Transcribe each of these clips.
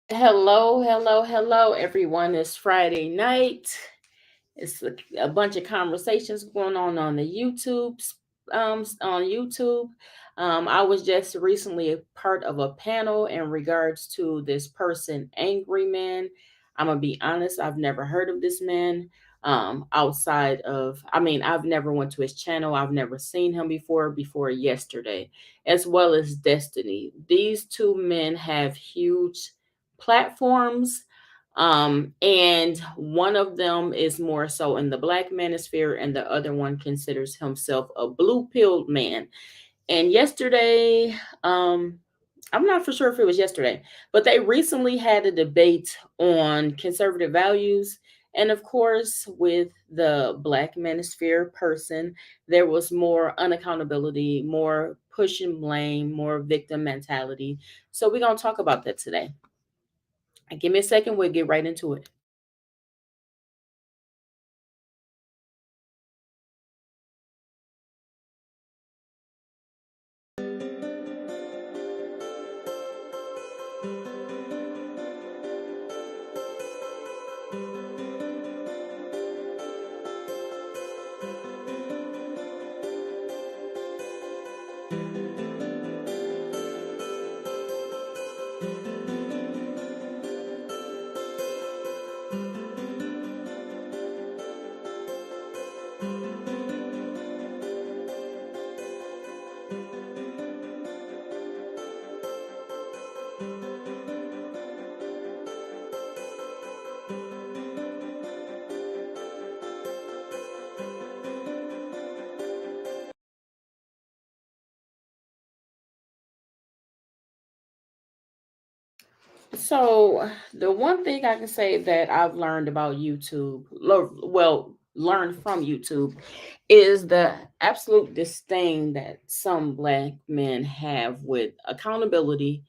Hello, hello, hello, everyone. It's Friday night. It's a bunch of conversations going on the on YouTube. I was just recently a part of a panel in regards to this person, Angry Man. I'm gonna be honest, I've never heard of this man. Outside of, I've never went to his channel. I've never seen him before yesterday, as well as Destiny. These two men have huge platforms, and one of them is more so in the black manosphere, and the other one considers himself a blue pilled man. And yesterday, um, I'm not for sure if it was yesterday, but they recently had a debate on conservative values. And of course, with the black manosphere person, there was more unaccountability, more push and blame, more victim mentality. So we're going to talk about that today. Give me a second, we'll get right into it. So, the one thing I can say that I've learned about YouTube, learned from YouTube, is the absolute disdain that some black men have with accountability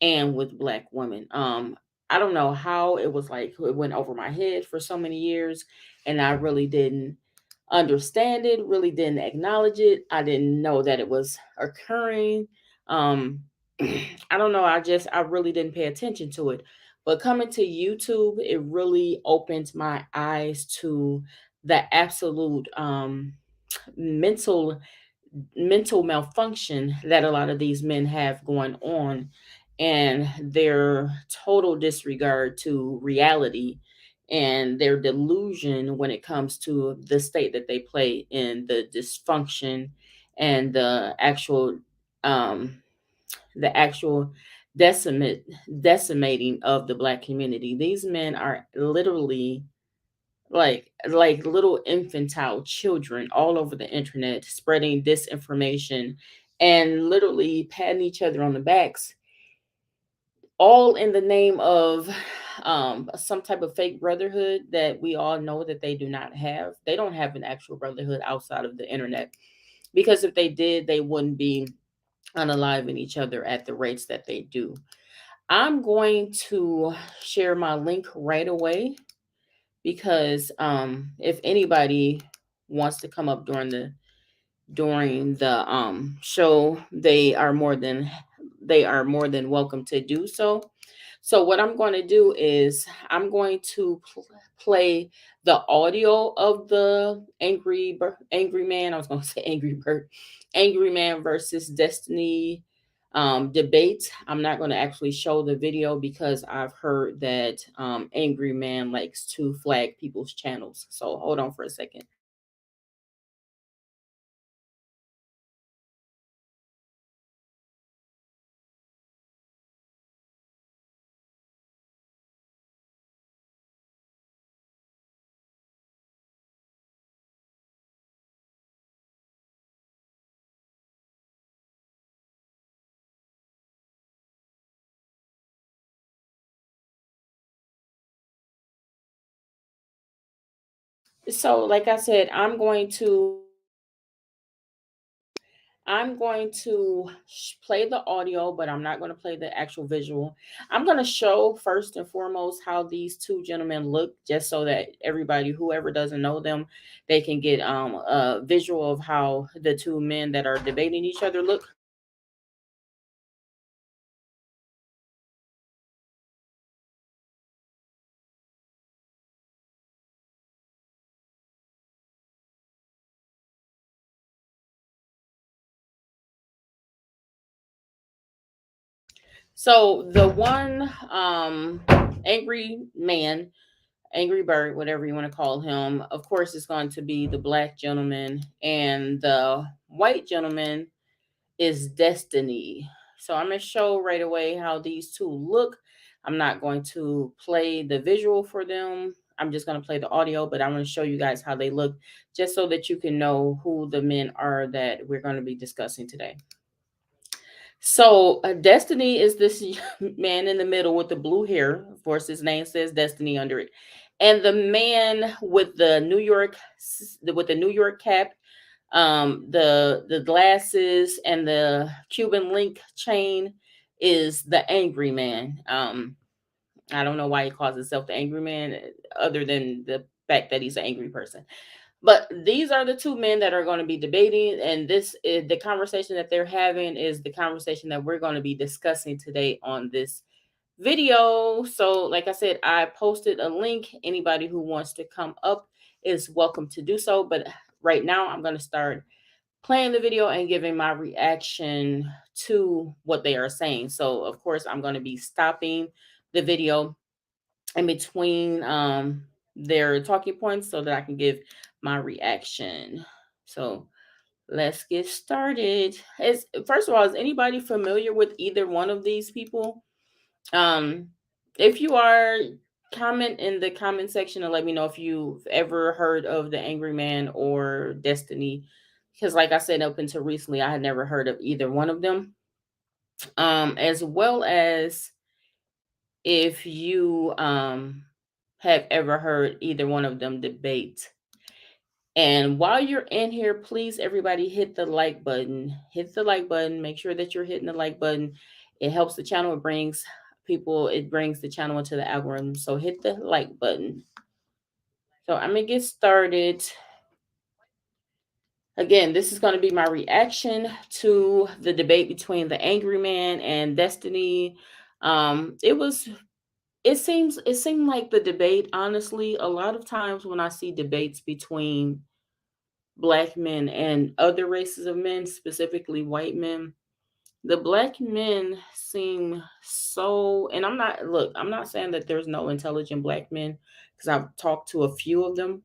and with black women. I don't know how it was like it went over my head for so many years, and I really didn't understand it, really didn't acknowledge it. I didn't know that it was occurring. Um, I don't know. I really didn't pay attention to it. But coming to YouTube, it really opened my eyes to the absolute mental mental malfunction that a lot of these men have going on, and their total disregard to reality, and their delusion when it comes to the state that they play in, the dysfunction and um the actual decimating of the black community. These men are literally like little infantile children all over the internet, spreading disinformation and literally patting each other on the backs, all in the name of some type of fake brotherhood that we all know that they do not have. They don't have an actual brotherhood outside of the internet, because if they did, they wouldn't be unaliving each other at the rates that they do. I'm going to share my link right away, because if anybody wants to come up during the show, they are more than welcome to do so. So what I'm going to do is I'm going to play the audio of the angry man. I was going to say angry bird, angry man versus Destiny debate. I'm not going to actually show the video because I've heard that angry man likes to flag people's channels. So hold on for a second. So like I said, I'm going to play the audio, but I'm not going to play the actual visual. I'm going to show first and foremost how these two gentlemen look, just so that everybody, whoever doesn't know them, they can get a visual of how the two men that are debating each other look. So the one angry man, angry bird, whatever you want to call him, of course, is going to be the black gentleman, and the white gentleman is Destiny. So I'm going to show right away how these two look. I'm not going to play the visual for them. I'm just going to play the audio, but I'm going to show you guys how they look just so that you can know who the men are that we're going to be discussing today. So, Destiny is this man in the middle with the blue hair. Of course, his name says Destiny under it. And the man with the New York cap, the glasses and the Cuban link chain is the angry man. I don't know why he calls himself the angry man, other than the fact that he's an angry person. But these are the two men that are going to be debating, and this is the conversation that they're having is the conversation that we're going to be discussing today on this video. So, like I said, I posted a link. Anybody who wants to come up is welcome to do so. But right now, I'm going to start playing the video and giving my reaction to what they are saying. So, of course, I'm going to be stopping the video in between their talking points so that I can give my reaction. So let's get started. Is first of all, is anybody familiar with either one of these people? Um, if you are, comment in the comment section and let me know if you've ever heard of the Angry Man or Destiny. Because like I said, up until recently, I had never heard of either one of them. As well as if you have ever heard either one of them debate. And while you're in here, please everybody hit the like button. Hit the like button. Make sure that you're hitting the like button. It helps the channel. It brings the channel into the algorithm. So hit the like button. So I'm gonna get started. Again, this is going to be my reaction to the debate between the Angry Man and Destiny. It was it seemed like the debate, honestly, a lot of times when I see debates between black men and other races of men, specifically white men, the black men seem so, and I'm not saying that there's no intelligent black men, because I've talked to a few of them,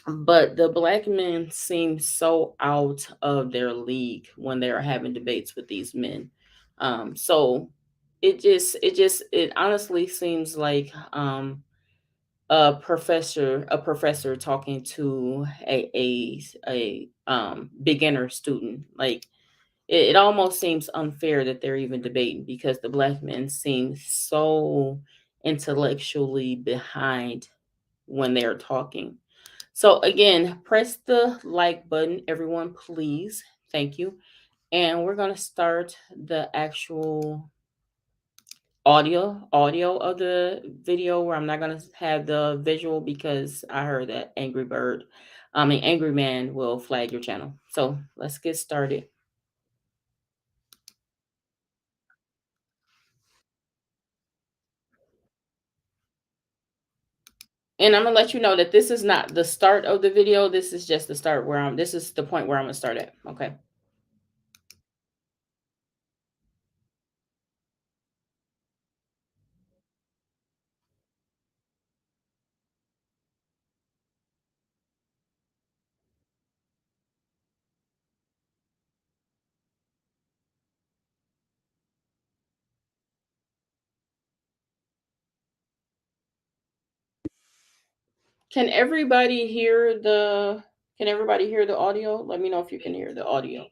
but the black men seem so out of their league when they are having debates with these men. So it honestly seems like a professor talking to a beginner student. Like it almost seems unfair that they're even debating because the black men seem so intellectually behind when they're talking. So again, press the like button, everyone, please. Thank you. And we're gonna start the actual audio of the video, where I'm not gonna have the visual because I heard that Angry Man will flag your channel. So let's get started. And I'm gonna let you know that this is not the start of the video. This is just the start where I'm. This is the point where I'm gonna start at. Okay. Can everybody hear the? Can everybody hear the audio? Let me know if you can hear the audio.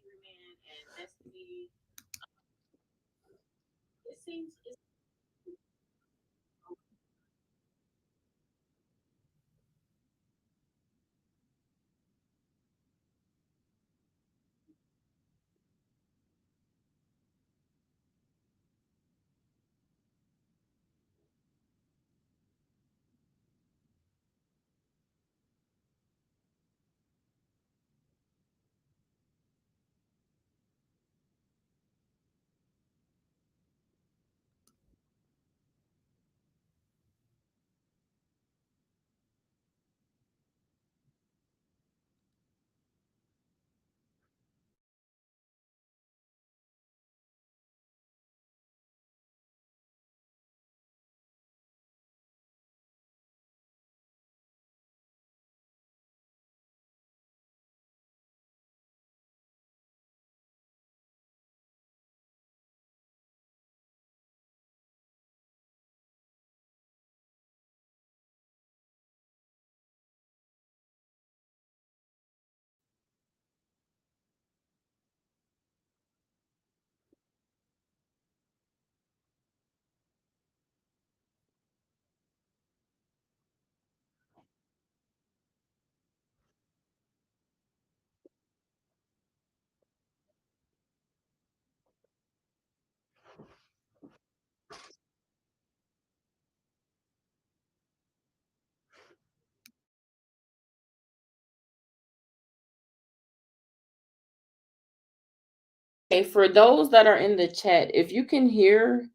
Okay, for those that are in the chat, if you can hear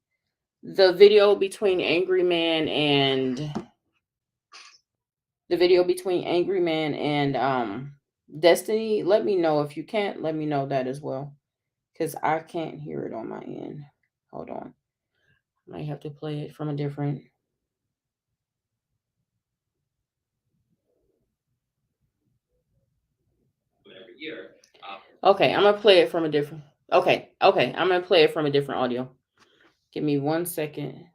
the video between Angry Man and Destiny, let me know. If you can't, let me know that as well, because I can't hear it on my end. Hold on, I might have to play it from a different. Okay, I'm gonna play it from a different. Okay, I'm gonna play it from a different audio. Give me 1 second.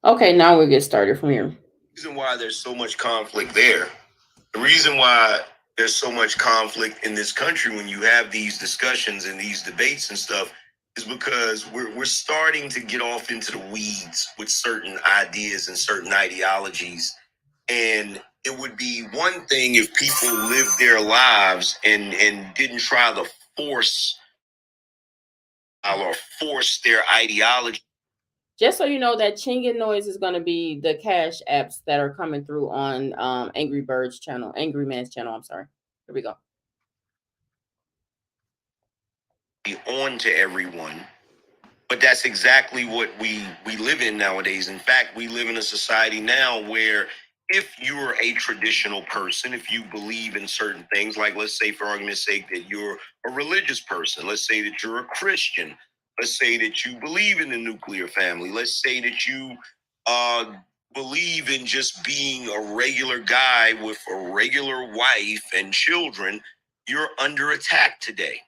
Okay, now we'll get started from here. The reason why there's so much conflict there, the reason why there's so much conflict in this country when you have these discussions and these debates and stuff is because we're starting to get off into the weeds with certain ideas and certain ideologies. And it would be one thing if people lived their lives and didn't try to force their ideology. Just so you know, that chinging noise is going to be the cash apps that are coming through on Angry Man's channel. I'm sorry. Here we go. On to everyone. But that's exactly what we live in nowadays. In fact, we live in a society now where if you're a traditional person, if you believe in certain things, like let's say for argument's sake that you're a religious person, let's say that you're a Christian, let's say that you believe in the nuclear family, let's say that you believe in just being a regular guy with a regular wife and children, you're under attack today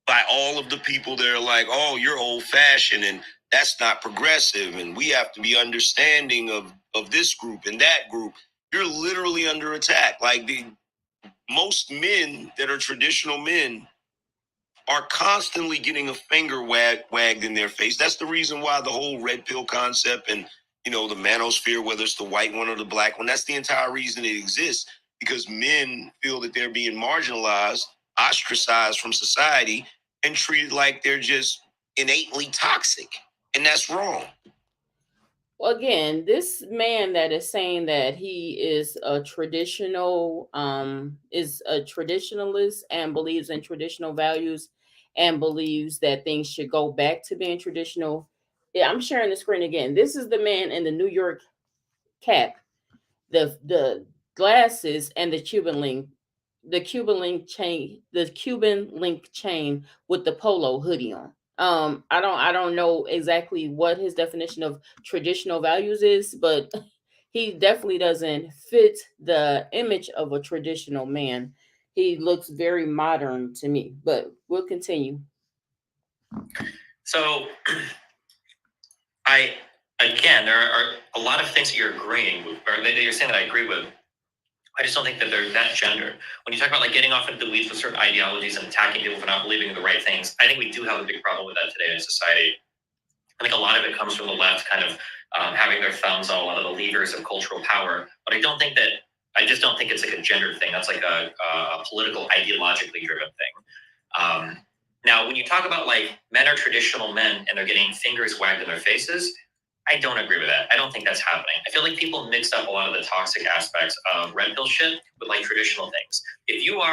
by all of the people that are like, oh, you're old fashioned and that's not progressive. And we have to be understanding of this group and that group. You're literally under attack. Like most men that are traditional men are constantly getting a finger wagged in their face. That's the reason why the whole red pill concept and, the manosphere, whether it's the white one or the black one, that's the entire reason it exists, because men feel that they're being marginalized, ostracized from society, and treated like they're just innately toxic. And that's wrong. Well, again, this man that is saying that he is a traditionalist and believes in traditional values and believes that things should go back to being traditional. Yeah, I'm sharing the screen again. This is the man in the New York cap, the glasses, and the Cuban link chain with the polo hoodie on. I don't know exactly what his definition of traditional values is, but he definitely doesn't fit the image of a traditional man. He looks very modern to me, but we'll continue. So there are a lot of things that you're agreeing with, or that you're saying that I agree with. I just don't think that they're that gender. When you talk about like getting off into the weeds with certain ideologies and attacking people for not believing in the right things, I think we do have a big problem with that today in society. I think a lot of it comes from the left kind of having their thumbs on a lot of the levers of cultural power. But I just don't think it's like a gender thing. That's like a political, ideologically driven thing. Now, when you talk about like men are traditional men and they're getting fingers wagged in their faces, I don't agree with that. I don't think that's happening. I feel like people mix up a lot of the toxic aspects of red pill shit with like traditional things. If you're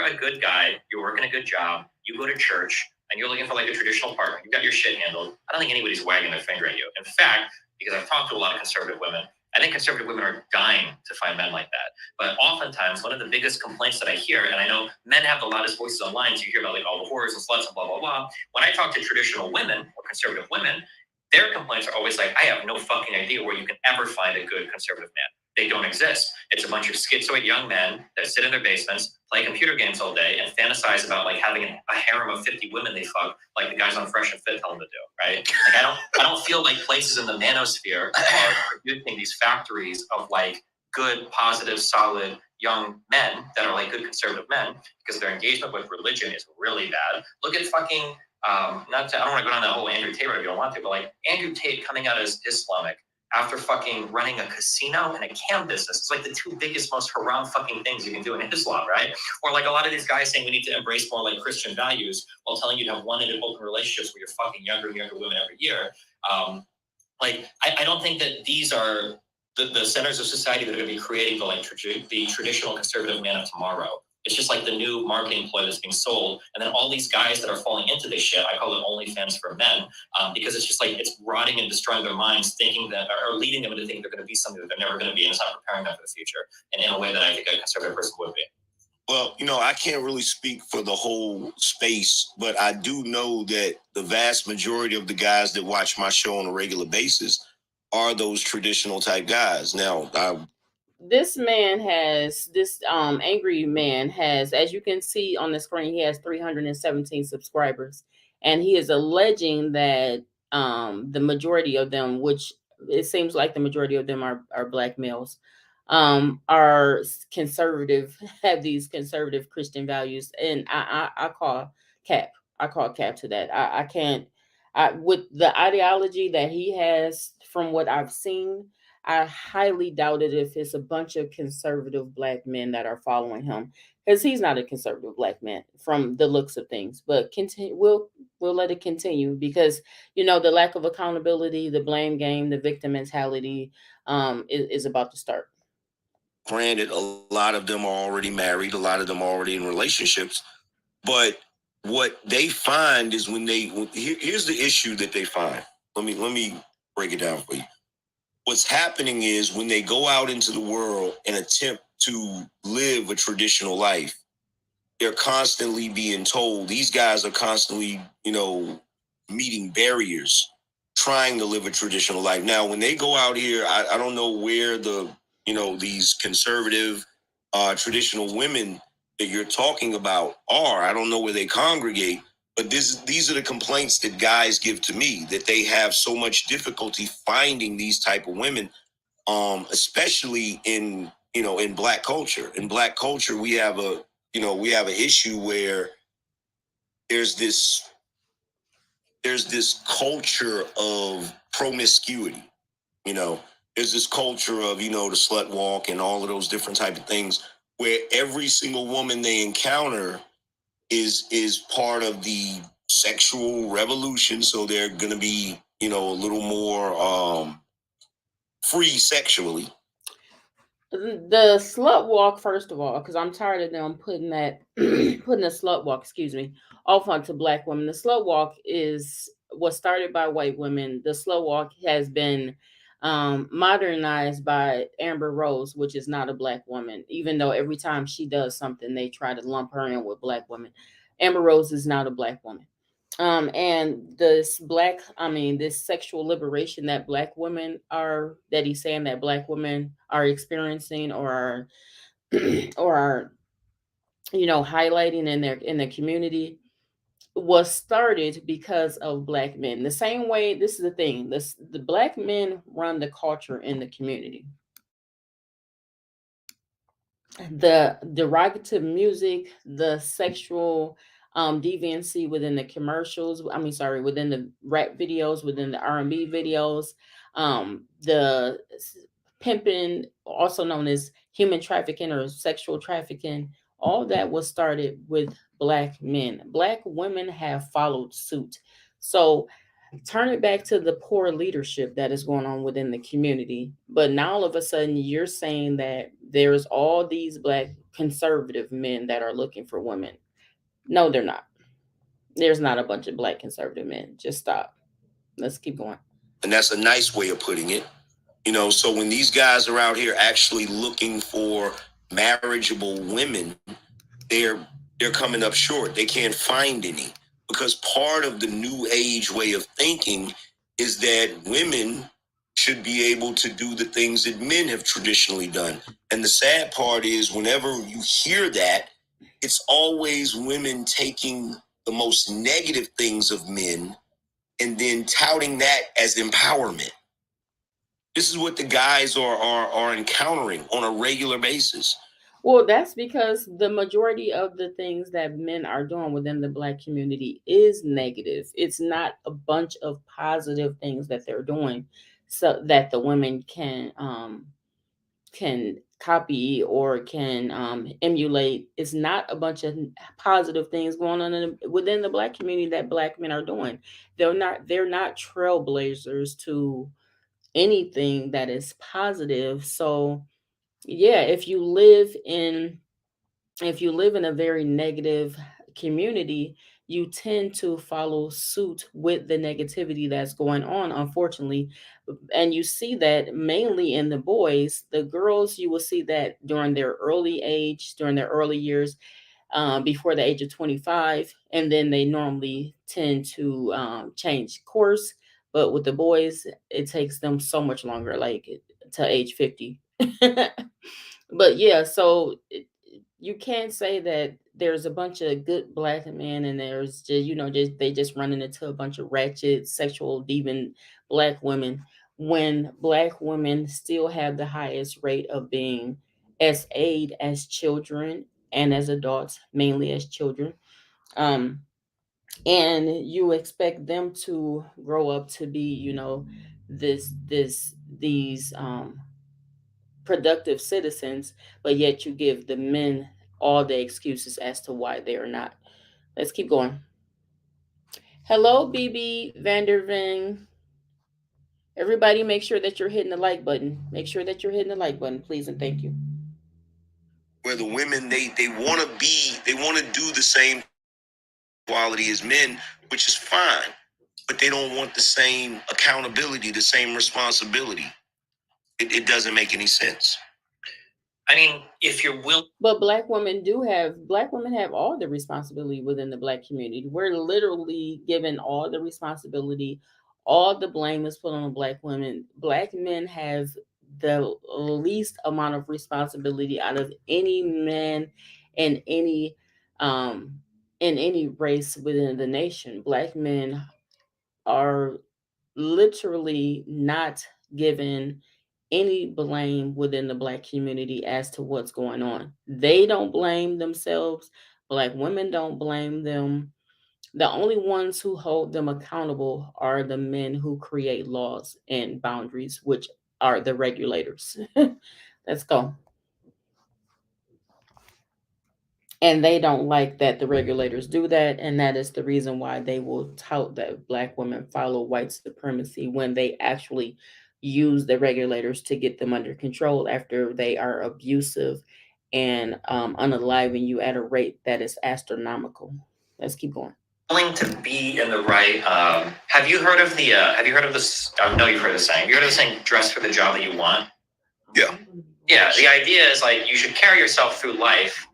a good guy, you're working a good job, you go to church, and you're looking for like a traditional partner, you got your shit handled, I don't think anybody's wagging their finger at you. In fact, because I've talked to a lot of conservative women, I think conservative women are dying to find men like that. But oftentimes, one of the biggest complaints that I hear, and I know men have the loudest voices online, so you hear about like all the whores and sluts and blah, blah, blah. When I talk to traditional women or conservative women, their complaints are always like, I have no fucking idea where you can ever find a good conservative man. They don't exist. It's a bunch of schizoid young men that sit in their basements, play computer games all day, and fantasize about like having a harem of 50 women they fuck, like the guys on Fresh and Fit tell them to do, right? Like I don't feel like places in the manosphere are producing these factories of like good, positive, solid, young men that are like good conservative men because their engagement with religion is really bad. Look at fucking, I don't want to go down that whole Andrew Tate if you don't want to, but like Andrew Tate coming out as Islamic after fucking running a casino and a cam business. It's like the two biggest, most haram fucking things you can do in Islam, right? Or like a lot of these guys saying we need to embrace more like Christian values while telling you to have one-ended open relationships where you're fucking younger and younger women every year. I don't think that these are the centers of society that are going to be creating the traditional conservative man of tomorrow. It's just like the new marketing ploy that's being sold, and then all these guys that are falling into this shit. I call it OnlyFans for men, because it's just like it's rotting and destroying their minds, thinking that or leading them into thinking they're going to be something that they're never going to be, and it's not preparing them for the future. And in a way that I think a conservative person would be. Well, I can't really speak for the whole space, but I do know that the vast majority of the guys that watch my show on a regular basis are those traditional type guys. Now, this angry man has, as you can see on the screen, he has 317 subscribers, and he is alleging that the majority of them, which it seems like the majority of them are black males, are conservative, have these conservative Christian values, and I call cap. I call cap to that. I can't. With the ideology that he has, from what I've seen, I highly doubt it if it's a bunch of conservative black men that are following him, because he's not a conservative black man from the looks of things. But continue, we'll let it continue, because the lack of accountability, the blame game, the victim mentality is about to start. Granted, a lot of them are already married, a lot of them are already in relationships, but what they find is here's the issue that they find. Let me break it down for you. What's happening is when they go out into the world and attempt to live a traditional life, they're constantly being told, these guys are constantly, meeting barriers, trying to live a traditional life. Now, when they go out here, I don't know where these conservative, traditional women that you're talking about are. I don't know where they congregate, but these are the complaints that guys give to me, that they have so much difficulty finding these type of women, especially in black culture. In black culture, we have an issue where there's this culture of promiscuity. There's this culture of, the slut walk and all of those different type of things, where every single woman they encounter is part of the sexual revolution. So they're going to be, a little more free sexually. The slut walk, first of all, because I'm tired of them putting the slut walk, off onto black women. The slut walk was started by white women. The slut walk has been modernized by Amber Rose, which is not a black woman, even though every time she does something, they try to lump her in with black women. Amber Rose is not a black woman. And this sexual liberation that he's saying that black women are experiencing, or are or are highlighting in their community, was started because of black men. The same way, this is the thing, the black men run the culture in the community. The derogative music, the sexual deviancy within the commercials, within the rap videos, within the R&B videos, the pimping, also known as human trafficking or sexual trafficking, all that was started with black men. Black women have followed suit. So turn it back to the poor leadership that is going on within the community. But now all of a sudden you're saying that there's all these black conservative men that are looking for women. No, they're not. There's not a bunch of black conservative men. Just stop. Let's keep going. And that's a nice way of putting it. So when these guys are out here actually looking for marriageable women, they're coming up short. They can't find any, because part of the new age way of thinking is that women should be able to do the things that men have traditionally done. And the sad part is, whenever you hear that, it's always women taking the most negative things of men and then touting that as empowerment. This is what the guys are encountering on a regular basis. Well, that's because the majority of the things that men are doing within the black community is negative. It's not a bunch of positive things that they're doing so that the women can copy or can emulate. It's not a bunch of positive things going on within the black community that black men are doing. They're not trailblazers to anything that is positive. So yeah, if you live in a very negative community, you tend to follow suit with the negativity that's going on, unfortunately. And you see that mainly in the boys. The girls, you will see that during their early years, before the age of 25, and then they normally tend to change course. But with the boys, it takes them so much longer, like to age 50. But yeah, so you can't say that there's a bunch of good black men and there's just they just running into a bunch of ratchet sexual deviant black women, when black women still have the highest rate of being SA'd as children and as adults, mainly as children. um and you expect them to grow up to be, these productive citizens, but yet you give the men all the excuses as to why they are not. Let's keep going. Hello, BB Vanderving. Everybody, make sure that you're hitting the like button. Make sure that you're hitting the like button, please, and thank you. Where the women they want to do the same quality as men, which is fine, but they don't want the same accountability, the same responsibility. It doesn't make any sense. I mean, if you're willing. But black women have all the responsibility within the black community. We're literally given all the responsibility. All the blame is put on the black women. Black men have the least amount of responsibility out of any man in any um in any race within the nation. Black men are literally not given any blame within the black community as to what's going on. They don't blame themselves. Black women don't blame them. The only ones who hold them accountable are the men who create laws and boundaries, which are the regulators. Let's go. And they don't like that the regulators do that, and that is the reason why they will tout that black women follow white supremacy when they actually use the regulators to get them under control after they are abusive and unaliving you at a rate that is astronomical. Let's keep going. Willing to be in the right. Have you heard of the? Have you heard of this? I know you've heard of the saying. Have you heard of the saying, "Dress for the job that you want"? Yeah. Yeah. The idea is like you should carry yourself through life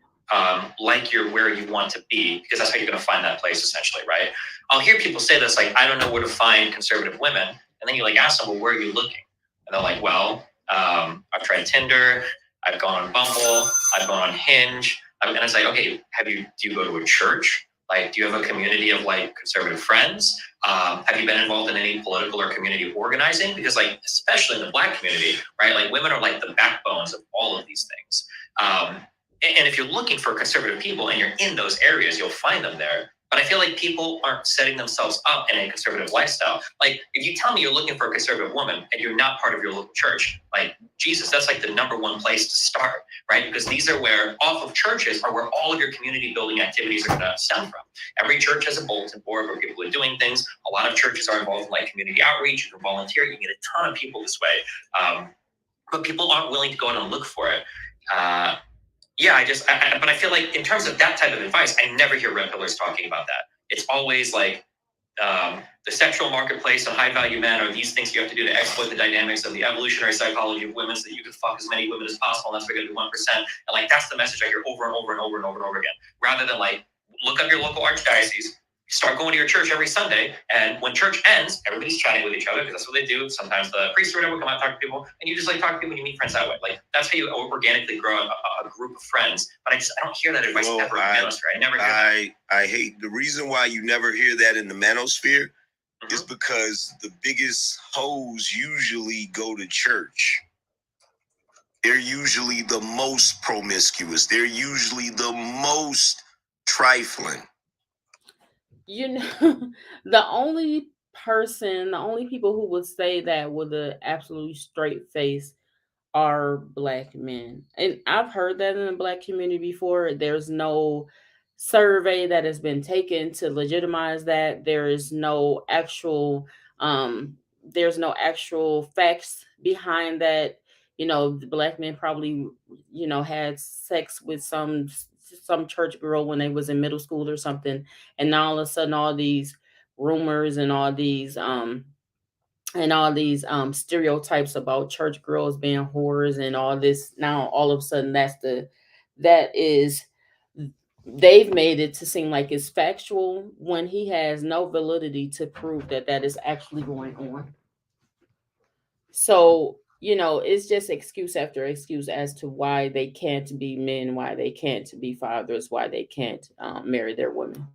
like you're where you want to be, because that's how you're going to find that place, essentially, right? I'll hear people say this, like, I don't know where to find conservative women, and then you like ask them, well, where are you looking? And they're like, well, I've tried Tinder, I've gone on Bumble, I've gone on Hinge, and it's like, okay, do you go to a church? Like, do you have a community of like conservative friends? Have you been involved in any political or community organizing? Because like, especially in the Black community, right? Like women are like the backbones of all of these things. And if you're looking for conservative people and you're in those areas, you'll find them there. But I feel like people aren't setting themselves up in a conservative lifestyle. Like, if you tell me you're looking for a conservative woman and you're not part of your local church, like, Jesus, that's like the number one place to start, right? Because these are where, off of churches, are where all of your community building activities are going to stem from. Every church has a bulletin board where people are doing things. A lot of churches are involved in like community outreach. You can volunteer. You can get a ton of people this way. But people aren't willing to go out and look for it. Yeah, but I feel like in terms of that type of advice, I never hear red pillars talking about that. It's always like the sexual marketplace and high value men are these things you have to do to exploit the dynamics of the evolutionary psychology of women so that you can fuck as many women as possible. And that's why you're going to do 1%. And like, that's the message I hear over and over and over and over and over again, rather than like, look up your local archdiocese, start going to your church every Sunday. And when church ends, everybody's chatting with each other because that's what they do. Sometimes the priest or whatever will come out and talk to people, and you just like talk to people and you meet friends that way. Like that's how you organically grow a group of friends. But I don't hear that advice ever in the manosphere. I never hear that. I hate the reason why you never hear that in the manosphere is because the biggest hoes usually go to church. they're usually the most promiscuous. They're usually the most trifling. You know, the only people who would say that with an absolutely straight face are black men. And I've heard that in the black community before. There's no survey that has been taken to legitimize that. Um there's no actual facts behind that. The black men probably, had sex with some church girl when they was in middle school or something, and now all of a sudden all these rumors and all these stereotypes about church girls being whores and all this, now all of a sudden that is they've made it to seem like it's factual when he has no validity to prove that that is actually going on. So it's just excuse after excuse as to why they can't be men, why they can't be fathers, why they can't marry their women.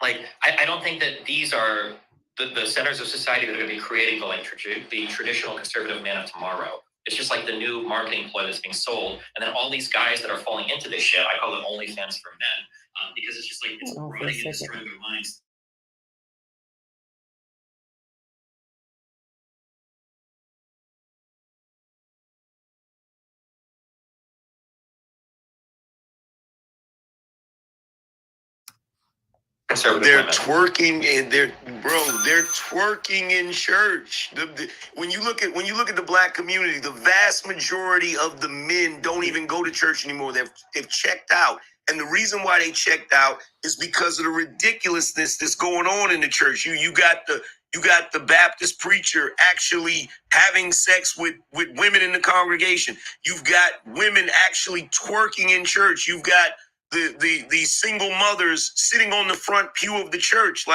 Like, I don't think that these are the centers of society that are going to be creating the traditional conservative man of tomorrow. It's just like the new marketing ploy that's being sold, and then all these guys that are falling into this shit. I call it OnlyFans for men, because it's just like it's Hold on for a rotting and second. destroying their minds. Conservative They're women. twerking and they're twerking in church. When you look at the black community, the vast majority of the men don't even go to church anymore. They've checked out. And the reason why they checked out is because of the ridiculousness that's going on in the church. You got the Baptist preacher actually having sex with women in the congregation. You've got women actually twerking in church. You've got the single mothers sitting on the front pew of the church.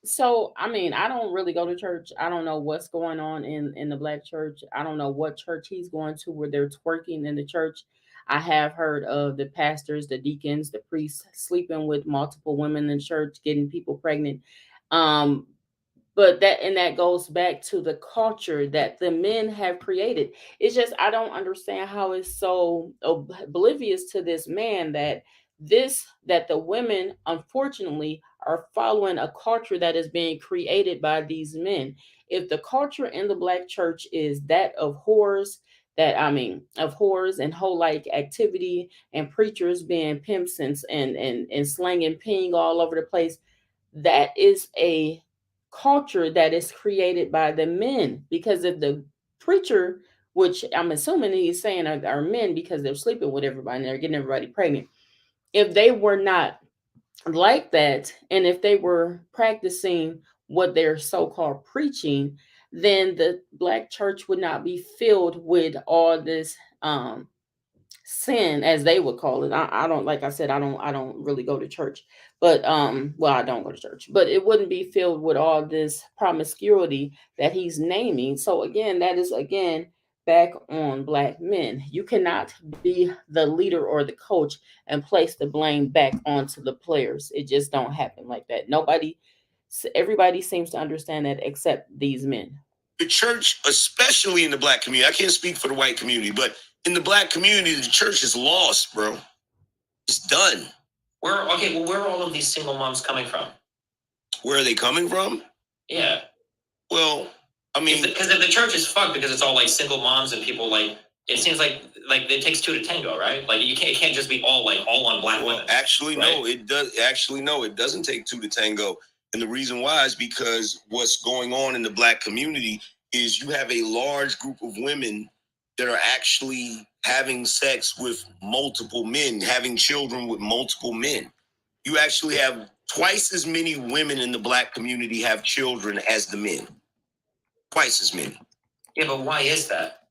So, I mean, I don't really go to church. I don't know what's going on in the black church. I don't know what church he's going to where they're twerking in the church. I have heard of the pastors, the deacons, the priests sleeping with multiple women in church, getting people pregnant. Um, but that goes back to the culture that the men have created. It's just I don't understand how it's so oblivious to this man that the women unfortunately are following a culture that is being created by these men. If the culture in the black church is that of whores, of whores and whole like activity, and preachers being pimps and slanging ping all over the place, that is a culture that is created by the men. Because if the preacher, which I'm assuming he's saying are men because they're sleeping with everybody and they're getting everybody pregnant, if they were not like that, and if they were practicing what they're so-called preaching, then the black church would not be filled with all this sin, as they would call it. I don't, like I said, I don't really go to church, but well, I don't go to church, but it wouldn't be filled with all this promiscuity that he's naming. So again, that is again back on black men. You cannot be the leader or the coach and place the blame back onto the players. It just don't happen like that. Everybody seems to understand that except these men. The church, especially in the black community, I can't speak for the white community, but in the black community, the church is lost, bro. It's done. Where are all of these single moms coming from? Where are they coming from? Yeah. Well, I mean, because if the church is fucked because it's all like single moms and people like, it seems like it takes two to tango, right? Like it can't just be all on black women. Actually, right? no, it does. Actually, no, it doesn't take two to tango. And the reason why is because what's going on in the black community is you have a large group of women that are actually having sex with multiple men, having children with multiple men. You actually have twice as many women in the black community have children as the men. Twice as many. Yeah, but why is that?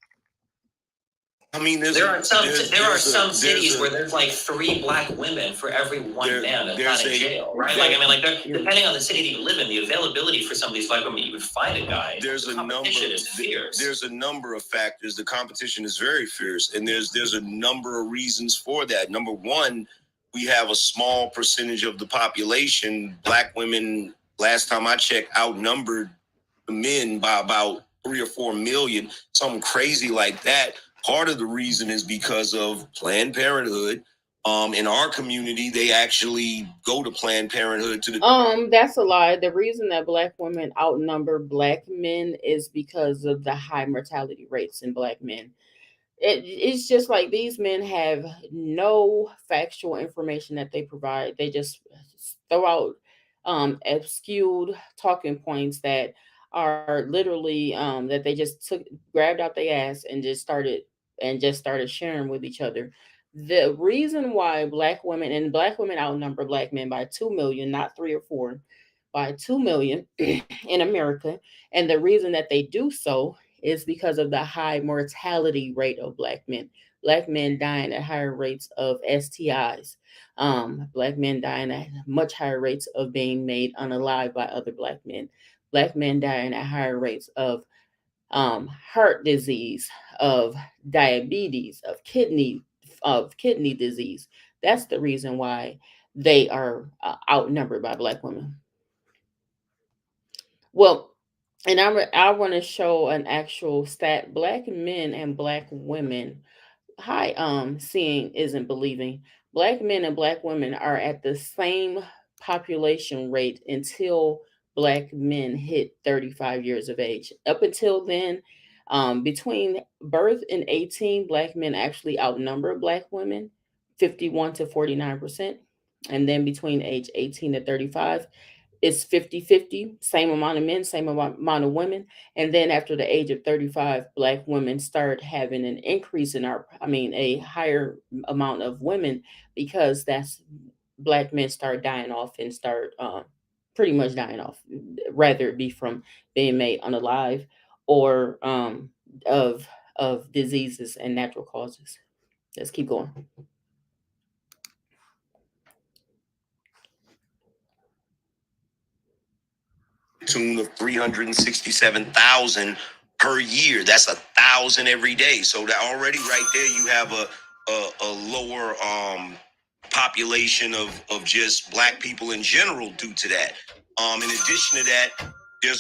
I mean, there are some cities where there's like 3 black women for every one man that's not in jail, right? Like, I mean, like, depending on the city that you live in, the availability for some of these black women, you would find a guy. The competition is fierce. There's a number of factors. The competition is very fierce, and there's a number of reasons for that. Number one, we have a small percentage of the population. Black women, last time I checked, outnumbered the men by about 3 or 4 million, something crazy like that. Part of the reason is because of Planned Parenthood. In our community, they actually go to Planned Parenthood to the. That's a lie. The reason that black women outnumber black men is because of the high mortality rates in black men. It's just like these men have no factual information that they provide. They just throw out obscure talking points that are literally that they just grabbed out their ass and just started sharing with each other. The reason why black women outnumber black men by 2 million, not 3 or 4, by 2 million in America, and the reason that they do so is because of the high mortality rate of black men. Black men dying at higher rates of STIs. Black men dying at much higher rates of being made unalive by other black men. Black men dying at higher rates of heart disease, of diabetes, of kidney disease. That's the reason why they are outnumbered by black women. Well, and I want to show an actual stat. Black men and black women, hi, seeing isn't believing. Black men and black women are at the same population rate until black men hit 35 years of age. Up until then, between birth and 18, black men actually outnumber black women 51 to 49%. And then between age 18 to 35, it's 50-50, same amount of men, same amount of women. And then after the age of 35, black women start having an increase in a higher amount of women, because that's black men start dying off and start pretty much dying off, rather it be from being made unalive or of diseases and natural causes. Let's keep going. Tune of 367,000 per year. That's 1,000 every day. So that already right there, you have a lower population of just black people in general due to that. In addition to that, there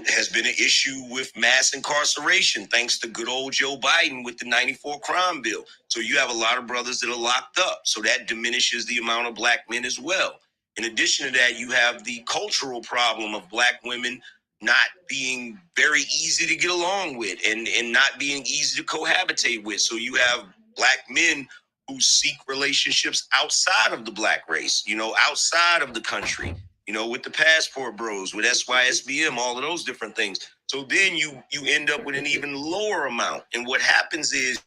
has been an issue with mass incarceration thanks to good old Joe Biden with the 94 crime bill. So you have a lot of brothers that are locked up. So that diminishes the amount of black men as well. In addition to that, you have the cultural problem of black women not being very easy to get along with and not being easy to cohabitate with. So you have black men who seek relationships outside of the black race, outside of the country, with the passport bros, with SYSBM, all of those different things. So then you end up with an even lower amount. And what happens is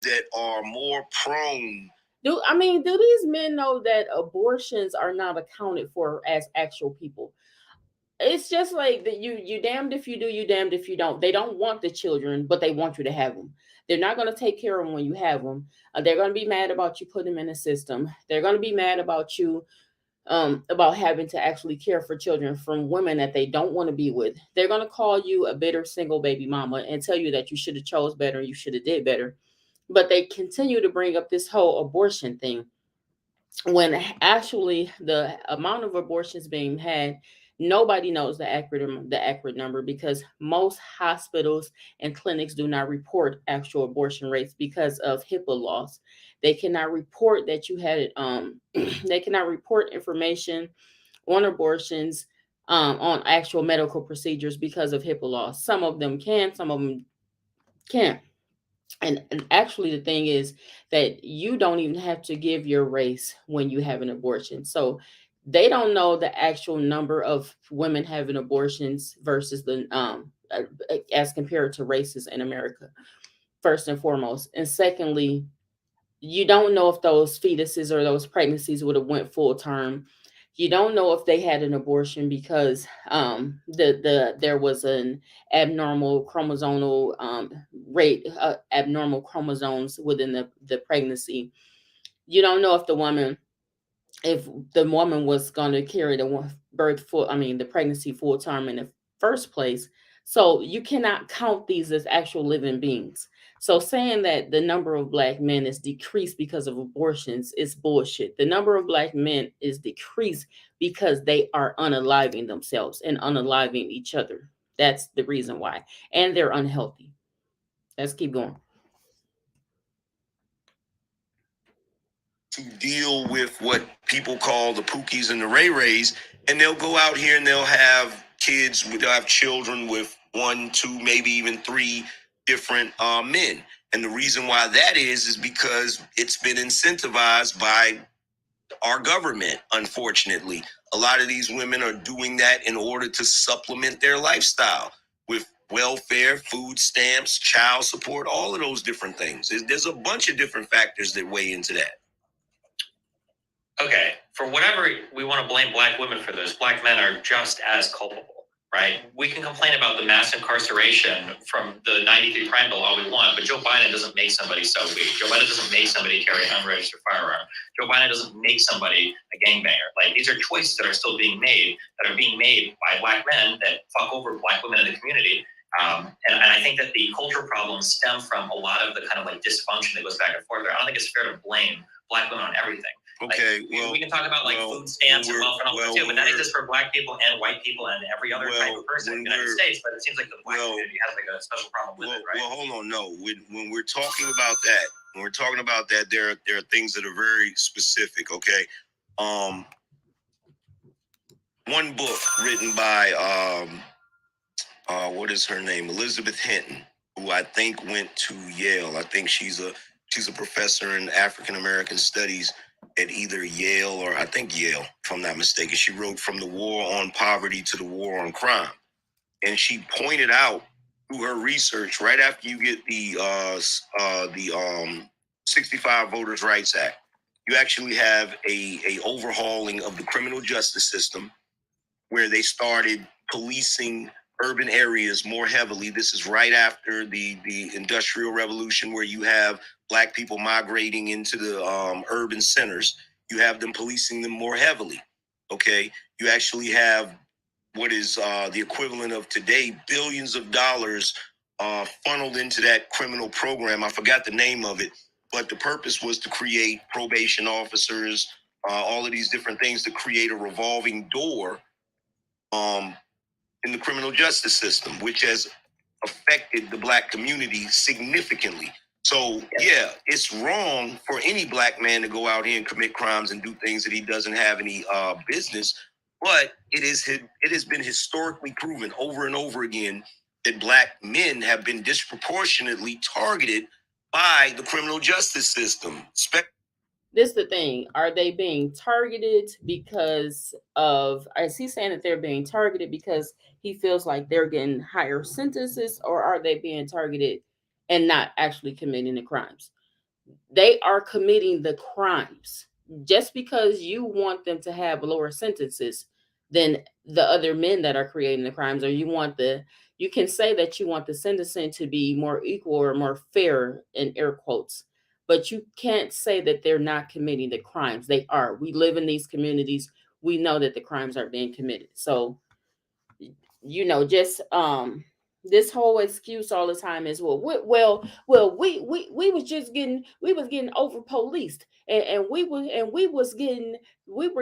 that are more prone. Do these men know that abortions are not accounted for as actual people? It's just like that you damned if you do, you damned if you don't. They don't want the children, but they want you to have them. They're not going to take care of them when you have them. They're going to be mad about you putting them in the system. They're going to be mad about you about having to actually care for children from women that they don't want to be with. They're going to call you a bitter single baby mama and tell you that you should have chose better, you should have did better. But they continue to bring up this whole abortion thing, when actually the amount of abortions being had, nobody knows the accurate number, because most hospitals and clinics do not report actual abortion rates because of HIPAA laws. They cannot report that you had it. They cannot report information on abortions, on actual medical procedures, because of HIPAA laws. Some of them can, some of them can't. And actually, the thing is that you don't even have to give your race when you have an abortion. So they don't know the actual number of women having abortions versus the as compared to races in America, first and foremost. And secondly, you don't know if those fetuses or those pregnancies would have went full term You don't know if they had an abortion because there was an abnormal chromosomal rate, abnormal chromosomes within the pregnancy. You don't know if the woman was going to carry the pregnancy full term in the first place. So you cannot count these as actual living beings. So saying that the number of black men is decreased because of abortions is bullshit. The number of black men is decreased because they are unaliving themselves and unaliving each other. That's the reason why. And they're unhealthy. Let's keep going. To deal with what people call the Pookies and the Ray Rays, and they'll go out here and they'll have kids, they'll have children with 1, 2, maybe even 3 different men. And the reason why that is because it's been incentivized by our government, unfortunately. A lot of these women are doing that in order to supplement their lifestyle with welfare, food stamps, child support, all of those different things. There's a bunch of different factors that weigh into that. Okay, for whatever we want to blame black women for this, black men are just as culpable, right? We can complain about the mass incarceration from the 93 crime bill all we want, but Joe Biden doesn't make somebody so weak. Joe Biden doesn't make somebody carry an unregistered firearm. Joe Biden doesn't make somebody a gangbanger. Like, these are choices that are still being made, that are being made by black men that fuck over black women in the community. And I think that the cultural problems stem from a lot of the kind of like dysfunction that goes back and forth there. I don't think it's fair to blame black women on everything. Okay, like, we can talk about like food stamps and welfare and all that too, but that exists for black people and white people and every other type of person in the United States. But it seems like the black community has like a special problem with it, right? Well, hold on, no. When we're talking about that, there are things that are very specific. Okay, one book written by what is her name? Elizabeth Hinton, who I think went to Yale. I think she's a professor in African American studies at either Yale or I think Yale, if I'm not mistaken. She wrote From the War on Poverty to the War on Crime. And she pointed out through her research, right after you get the 65 Voters' Rights Act, you actually have a overhauling of the criminal justice system where they started policing urban areas more heavily. This is right after the Industrial Revolution, where you have black people migrating into the urban centers. You have them policing them more heavily. Okay, you actually have what is the equivalent of today billions of dollars funneled into that criminal program. I forgot the name of it, but the purpose was to create probation officers, all of these different things to create a revolving door in the criminal justice system, which has affected the black community significantly. So, yeah, it's wrong for any black man to go out here and commit crimes and do things that he doesn't have any business. But it has been historically proven over and over again that black men have been disproportionately targeted by the criminal justice system. This is the thing. Are they being targeted because of, is he saying that they're being targeted because he feels like they're getting higher sentences, or are they being targeted and not actually committing the crimes? They are committing the crimes. Just because you want them to have lower sentences than the other men that are creating the crimes, or you can say that you want the sentencing to be more equal or more fair in air quotes, but you can't say that they're not committing the crimes. They are. We live in these communities. We know that the crimes are being committed. So, just this whole excuse all the time is, we was getting over policed, and we were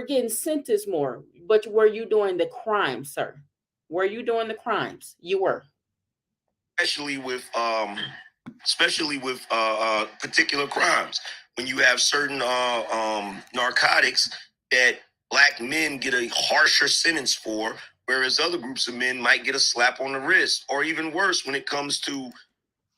getting sentenced more. But were you doing the crime, sir? Were you doing the crimes? You were. Especially with particular crimes, when you have certain narcotics that black men get a harsher sentence for, whereas other groups of men might get a slap on the wrist, or even worse, when it comes to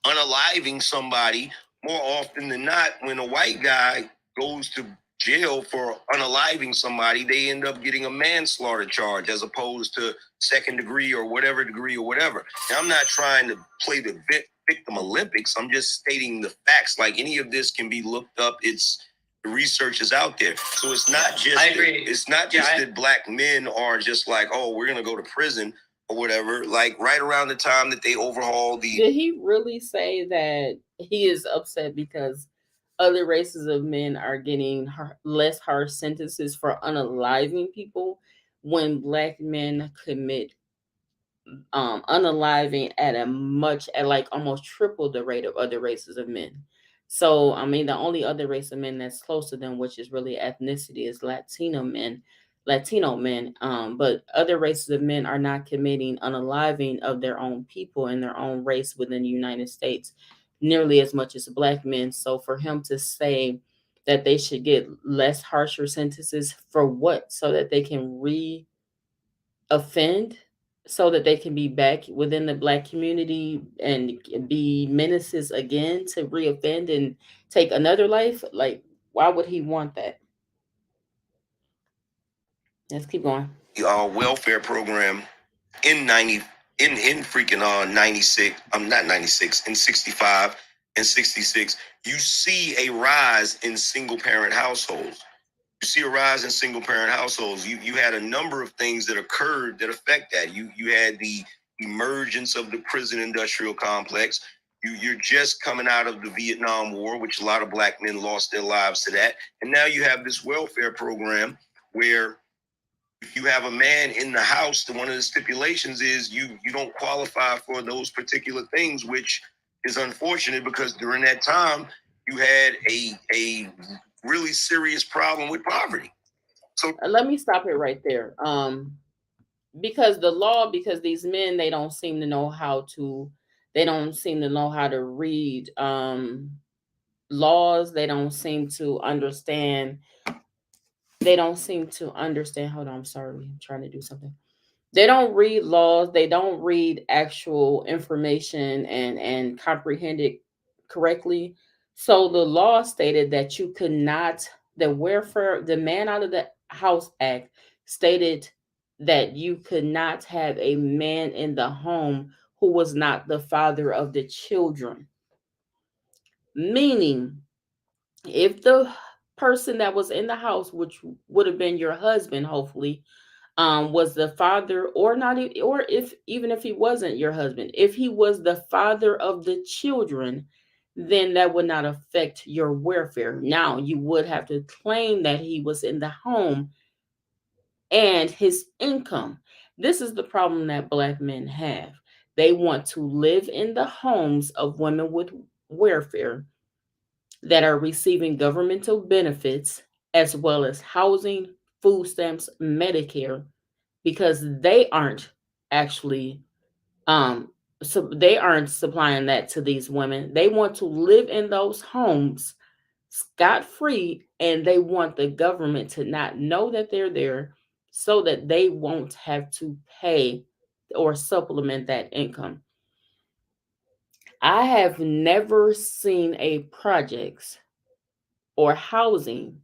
unaliving somebody. More often than not, when a white guy goes to jail for unaliving somebody, they end up getting a manslaughter charge as opposed to second degree or whatever degree or whatever. Now, I'm not trying to play the victim Olympics. I'm just stating the facts. Like, any of this can be looked up. It's The research is out there. So it's not just I agree. It's not just that black men are just like, oh, we're gonna go to prison or whatever. Like right around the time that they overhaul the Did he really say that he is upset because other races of men are getting less harsh sentences for unaliving people when black men commit unaliving at a much at like almost triple the rate of other races of men. So I mean the only other race of men that's close to them, which is really ethnicity, is Latino men. But other races of men are not committing unaliving of their own people and their own race within the United States nearly as much as black men. So for him to say that they should get less harsher sentences for what? So that they can offend, so that they can be back within the black community and be menaces again to reoffend and take another life. Like, why would he want that? Let's keep going. welfare program in 90 in freaking 96, I'm not 96, in 65 and 66, you see a rise in single parent households. You see a rise in single parent households. You had a number of things that occurred that affect that. You had the emergence of the prison industrial complex. You're just coming out of the Vietnam War, which a lot of black men lost their lives to that. And now you have this welfare program where if you have a man in the house, one of the stipulations is you don't qualify for those particular things, which is unfortunate because during that time you had a really serious problem with poverty. So Let me stop it right there. Because because these men, they don't seem to know how to, read laws. They don't seem to understand. Hold on, I'm sorry, I'm trying to do something. They don't read laws, they don't read actual information and comprehend it correctly. So the law stated that you could not, the Man Out of the House Act stated that you could not have a man in the home who was not the father of the children. Meaning, if the person that was in the house, which would have been your husband, hopefully, was the father, or not, or if even if he wasn't your husband, if he was the father of the children, then that would not affect your welfare. Now you would have to claim that he was in the home and his income. This is the problem that black men have. They want to live in the homes of women with welfare that are receiving governmental benefits as well as housing, food stamps, Medicare, because they aren't actually so they aren't supplying that to these women. They want to live in those homes scot free, and they want the government to not know that they're there so that they won't have to pay or supplement that income. I have never seen a projects or housing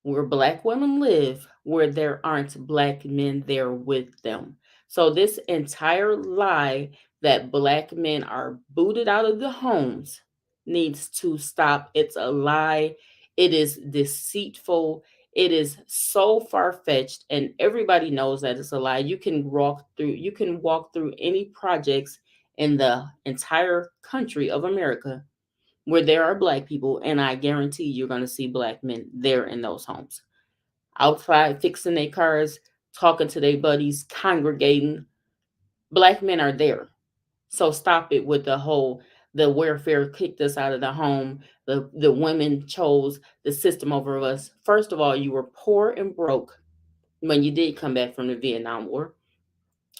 where black women live where there aren't black men there with them. So this entire lie that black men are booted out of the homes needs to stop. It's a lie. It is deceitful. It is so far-fetched, and everybody knows that it's a lie. You can walk through any projects in the entire country of America where there are black people, and I guarantee you're going to see black men there in those homes, outside fixing their cars, talking to their buddies, congregating. Black men are there. So stop it with the welfare kicked us out of the home. The women chose the system over us. First of all, you were poor and broke when you did come back from the Vietnam War.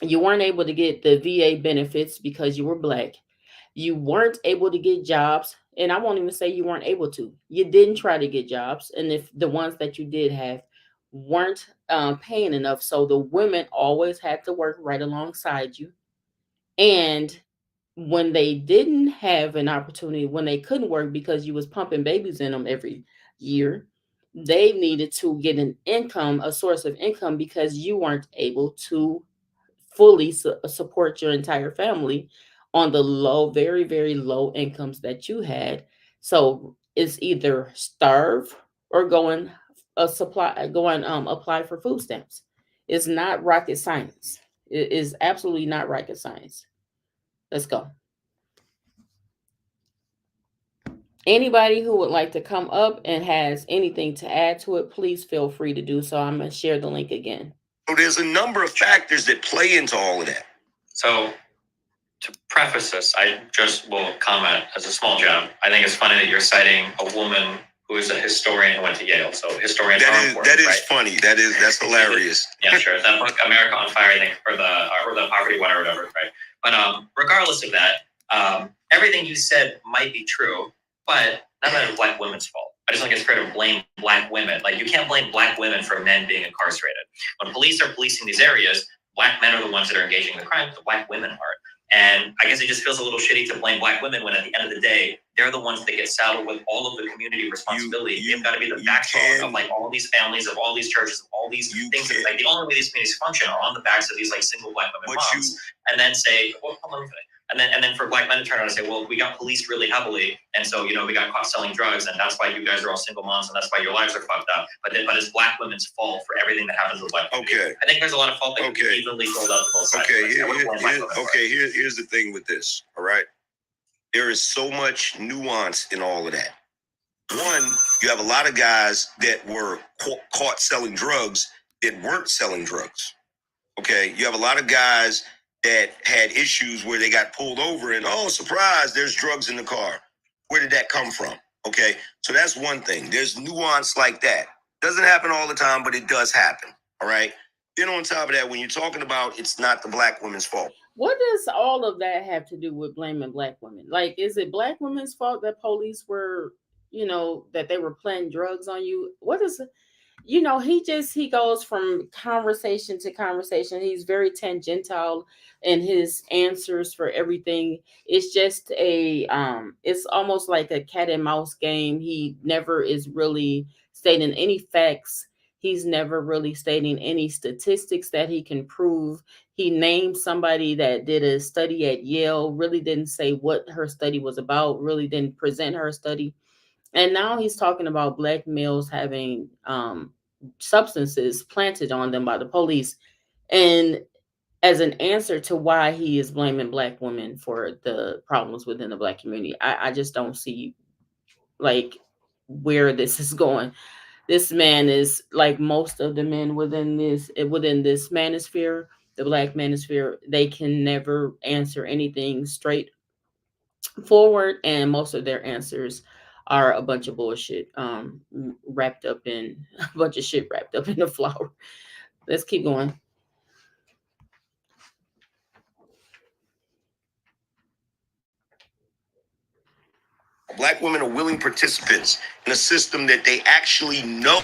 You weren't able to get the VA benefits because you were black. You weren't able to get jobs, and I won't even say you weren't able to. You didn't try to get jobs, and if the ones that you did have weren't paying enough, so the women always had to work right alongside you. And when they didn't have an opportunity, when they couldn't work because you was pumping babies in them every year, they needed to get an income, a source of income, because you weren't able to fully support your entire family on the low, very, very low incomes that you had. So it's either starve or go and apply for food stamps. It's not rocket science. It is absolutely not rocket science. Let's go. Anybody who would like to come up and has anything to add to it, please feel free to do so. I'm going to share the link again. So there's a number of factors that play into all of that. So to preface this, I just will comment as a small gem. I think it's funny that you're citing a woman who is a historian who went to Yale. So historians are important, that is right? Funny. That's hilarious. Yeah, sure. That book, America on Fire, I think, or the Poverty One or whatever, right? But regardless of that, everything you said might be true, but none of it is black women's fault. I just think it's fair to blame black women. Like, you can't blame black women for men being incarcerated. When police are policing these areas, black men are the ones that are engaging in the crime, the black women aren't. And I guess it just feels a little shitty to blame black women when at the end of the day, they're the ones that get saddled with all of the community responsibility. They've got to be the backbone of like all these families, of all these churches, of all these things. Like the only way these communities function are on the backs of these like single black women moms. And then say, well, let me finish. And then for black men to turn around and say, well, we got policed really heavily, and so we got caught selling drugs, and that's why you guys are all single moms, and that's why your lives are fucked up. But it's black women's fault for everything that happens with black women. Okay. I think there's a lot of fault that can be evenly rolled out to both sides. Okay, here's the thing with this. All right, there is so much nuance in all of that. One, you have a lot of guys that were caught selling drugs that weren't selling drugs. Okay, you have a lot of guys that had issues where they got pulled over and, oh, surprise, there's drugs in the car. Where did that come from? Okay, so that's one thing. There's nuance like that. Doesn't happen all the time, but it does happen. All right. Then on top of that, when you're talking about it's not the black women's fault. What does all of that have to do with blaming black women? Like, is it black women's fault that police were, that they were planting drugs on you? What is it? He goes from conversation to conversation. He's very tangential in his answers for everything. It's just it's almost like a cat and mouse game. He never is really stating any facts. He's never really stating any statistics that he can prove. He named somebody that did a study at Yale, really didn't say what her study was about, really didn't present her study. And now he's talking about black males having substances planted on them by the police. And as an answer to why he is blaming black women for the problems within the black community, I just don't see like where this is going. This man is like most of the men within this manosphere, the black manosphere. They can never answer anything straight forward, and most of their answers are a bunch of bullshit wrapped up in a bunch of shit wrapped up in a flower. Let's keep going. Black women are willing participants in a system that they actually know.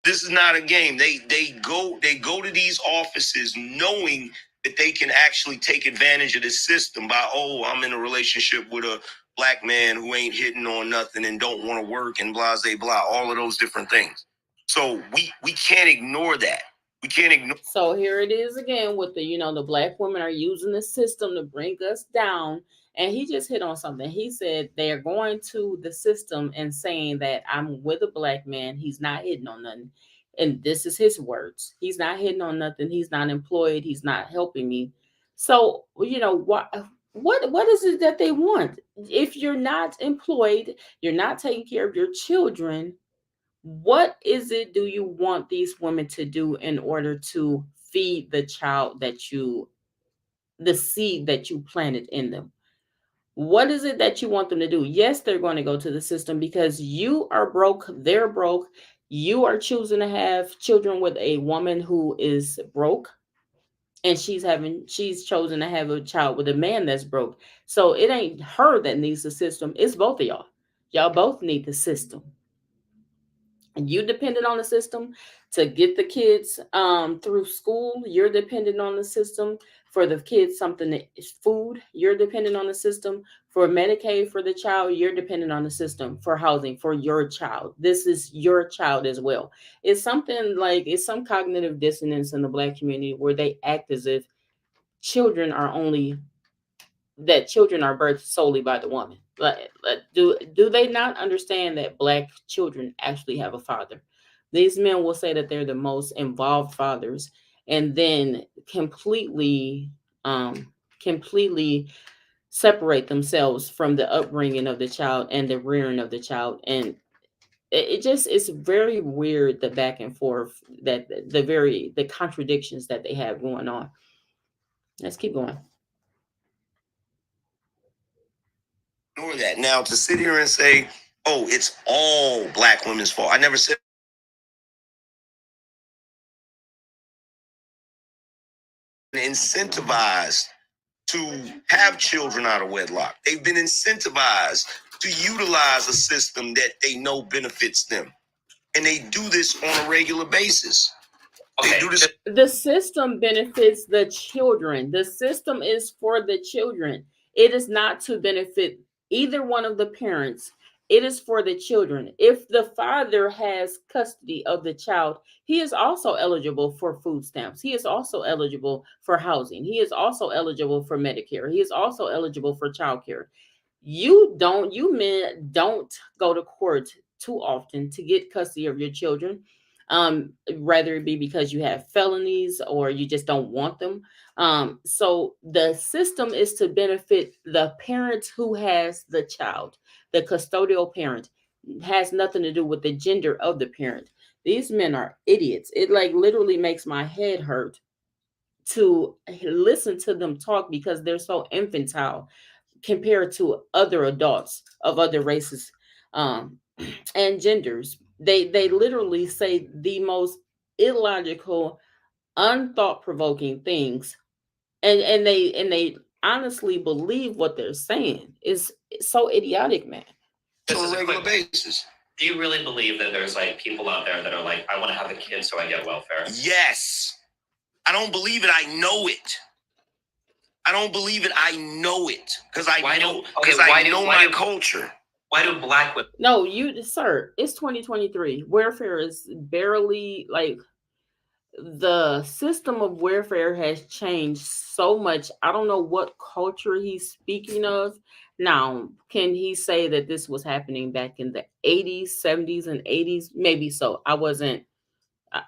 This is not a game. They go to these offices knowing that they can actually take advantage of this system by, oh, I'm in a relationship with a black man who ain't hitting on nothing and don't want to work and blah, blah, blah, all of those different things. So we can't ignore that. We can't ignore. So here it is again with the black women are using the system to bring us down. And he just hit on something. He said they are going to the system and saying that I'm with a black man. He's not hitting on nothing. And this is his words. He's not hitting on nothing. He's not employed. He's not helping me. So, what is it that they want? If you're not employed, you're not taking care of your children, what is it do you want these women to do in order to feed the child the seed that you planted in them? What is it that you want them to do? Yes, they're going to go to the system because you are broke, they're broke. You are choosing to have children with a woman who is broke, and she's chosen to have a child with a man that's broke. So it ain't her that needs the system, it's both of y'all. Y'all both need the system. And you dependent on the system to get the kids through school. You're dependent on the system for the kids something food. You're dependent on the system for Medicaid for the child. You're dependent on the system for housing for your child. This is your child as well. It's some cognitive dissonance in the black community where they act as if children are only children are birthed solely by the woman. Do they not understand that black children actually have a father? These men will say that they're the most involved fathers, and then um, completely separate themselves from the upbringing of the child and the rearing of the child. And it just it's very weird, the back and forth, that the contradictions that they have going on. Let's keep going. Ignore that. Now, to sit here and say, oh, it's all black women's fault. I never said incentivized to have children out of wedlock. They've been incentivized to utilize a system that they know benefits them. And they do this on a regular basis. They do this. The system benefits the children. The system is for the children. It is not to benefit either one of the parents. It is for the children. If the father has custody of the child, he is also eligible for food stamps. He is also eligible for housing. He is also eligible for Medicare. He is also eligible for childcare. You men don't go to court too often to get custody of your children, whether it be because you have felonies or you just don't want them. So the system is to benefit the parent who has the child. The custodial parent has nothing to do with the gender of the parent. These men are idiots. It like literally makes my head hurt to listen to them talk, because they're so infantile compared to other adults of other races, and genders. They literally say the most illogical, unthought provoking things, and they honestly believe what they're saying is so idiotic, man. On a regular basis. Do you really believe that there's like people out there that are like, I want to have a kid so I get welfare? Yes. I don't believe it. I know it. I don't believe it. I know it because I know my culture. Why do black women? No, sir. It's 2023. Welfare is barely like, the system of welfare has changed so much. I don't know what culture he's speaking of. Now, can he say that this was happening back in the 80s, 70s, and 80s? Maybe so. I wasn't. I'm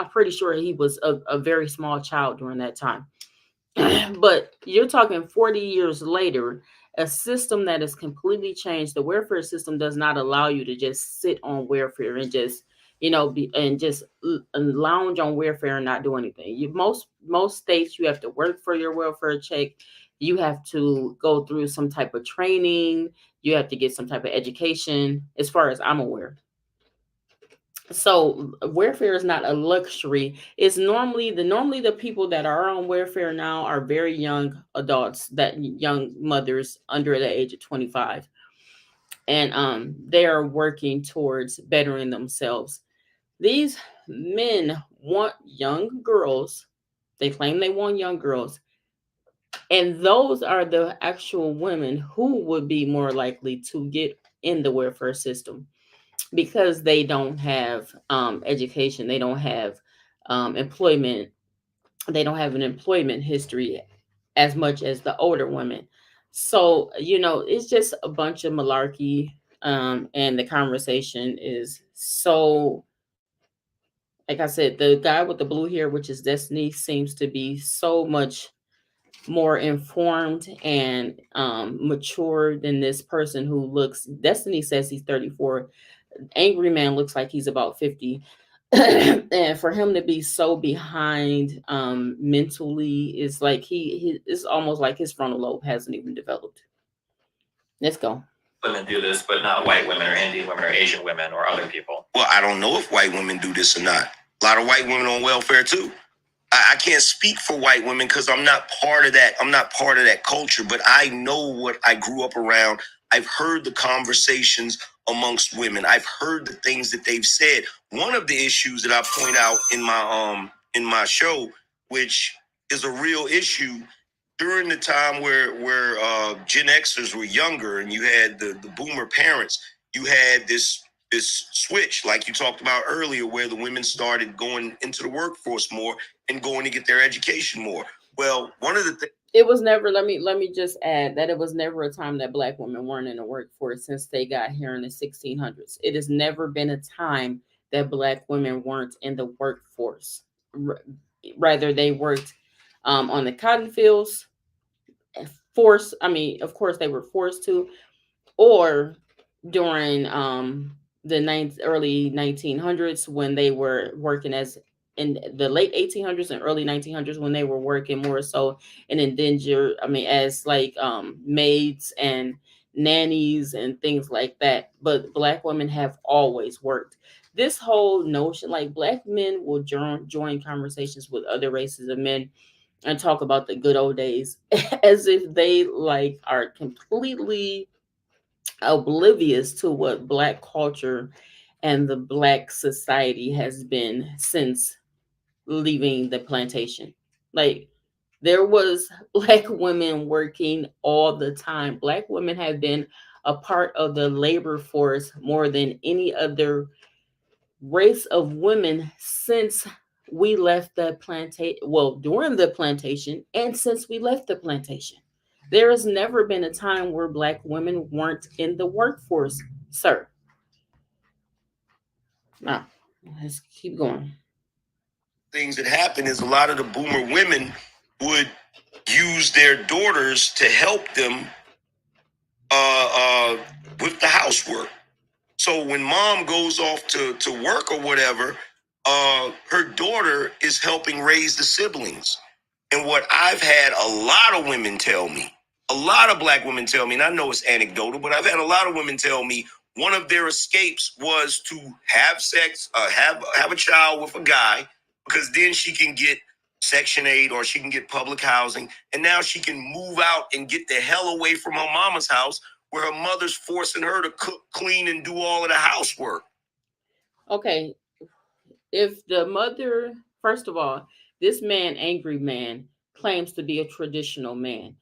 pretty sure he was a very small child during that time. But you're talking 40 years later, a system that has completely changed. The welfare system does not allow you to just sit on welfare and just, lounge on welfare and not do anything. Most states, you have to work for your welfare check. You have to go through some type of training. You have to get some type of education, as far as I'm aware. So welfare is not a luxury. It's normally the people that are on welfare now are very young adults, that young mothers under the age of 25. And they are working towards bettering themselves. These men want young girls. They claim they want young girls. And those are the actual women who would be more likely to get in the welfare system, because they don't have education, they don't have employment, they don't have an employment history as much as the older women. So it's just a bunch of malarkey, and the conversation is so, like I said, the guy with the blue hair, which is Destiny, seems to be so much more informed and mature than this person who looks. Destiny says he's 34. Angryman looks like he's about 50. And for him to be so behind mentally is like he it's almost like his frontal lobe hasn't even developed. Let's go. Women do this, but not white women or Indian women or Asian women or other people. Well, I don't know if white women do this or not. A lot of white women on welfare too. I can't speak for white women because I'm not part of that. I'm not part of that culture, but I know what I grew up around. I've heard the conversations amongst women. I've heard the things that they've said. One of the issues that I point out in my show, which is a real issue, during the time where Gen Xers were younger and you had the boomer parents, you had this switch, like you talked about earlier, where the women started going into the workforce more and going to get their education more. Well, one of the things, it was never, let me just add that it was never a time that black women weren't in the workforce since they got here in the 1600s. It has never been a time that black women weren't in the workforce. R- Rather, they worked on the cotton fields, forced, I mean, of course, they were forced to, or during the early 1900s when they were working as in the late 1800s and early 1900s when they were working more so in indenture, I mean, as like maids and nannies and things like that. But black women have always worked. This whole notion, like black men will join conversations with other races of men and talk about the good old days as if they like are completely oblivious to what black culture and the black society has been since leaving the plantation. Like there was black women working all the time. Black women have been a part of the labor force more than any other race of women since we left the plantation, well, during the plantation and since we left the plantation. There has never been a time where black women weren't in the workforce, sir. Now, let's keep going. things that happen is a lot of the boomer women would use their daughters to help them uh, uh, with the housework. So when mom goes off to work or whatever, her daughter is helping raise the siblings. And what I've had a lot of women tell me, a lot of black women tell me, and I know it's anecdotal, but I've had a lot of women tell me one of their escapes was to have sex, have a child with a guy, because then she can get Section 8 or she can get public housing. And now she can move out and get the hell away from her mama's house where her mother's forcing her to cook, clean, and do all of the housework. Okay, if the mother, first of all, this man, angry man, claims to be a traditional man.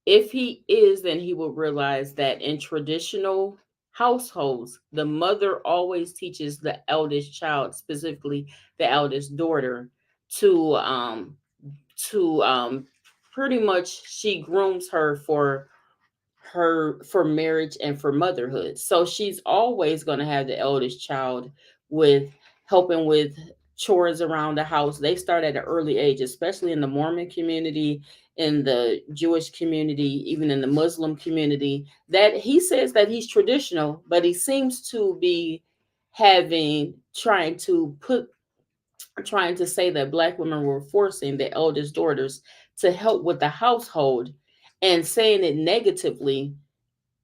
If he is, then he will realize that in traditional households, the mother always teaches the eldest child, specifically the eldest daughter, to to pretty much she grooms her for marriage and for motherhood. So she's always going to have the eldest child with helping with chores around the house. They start at an early age, especially in the Mormon community, in the Jewish community, even in the Muslim community. That he says that he's traditional, but he seems to be having trying to say that black women were forcing the eldest daughters to help with the household and saying it negatively,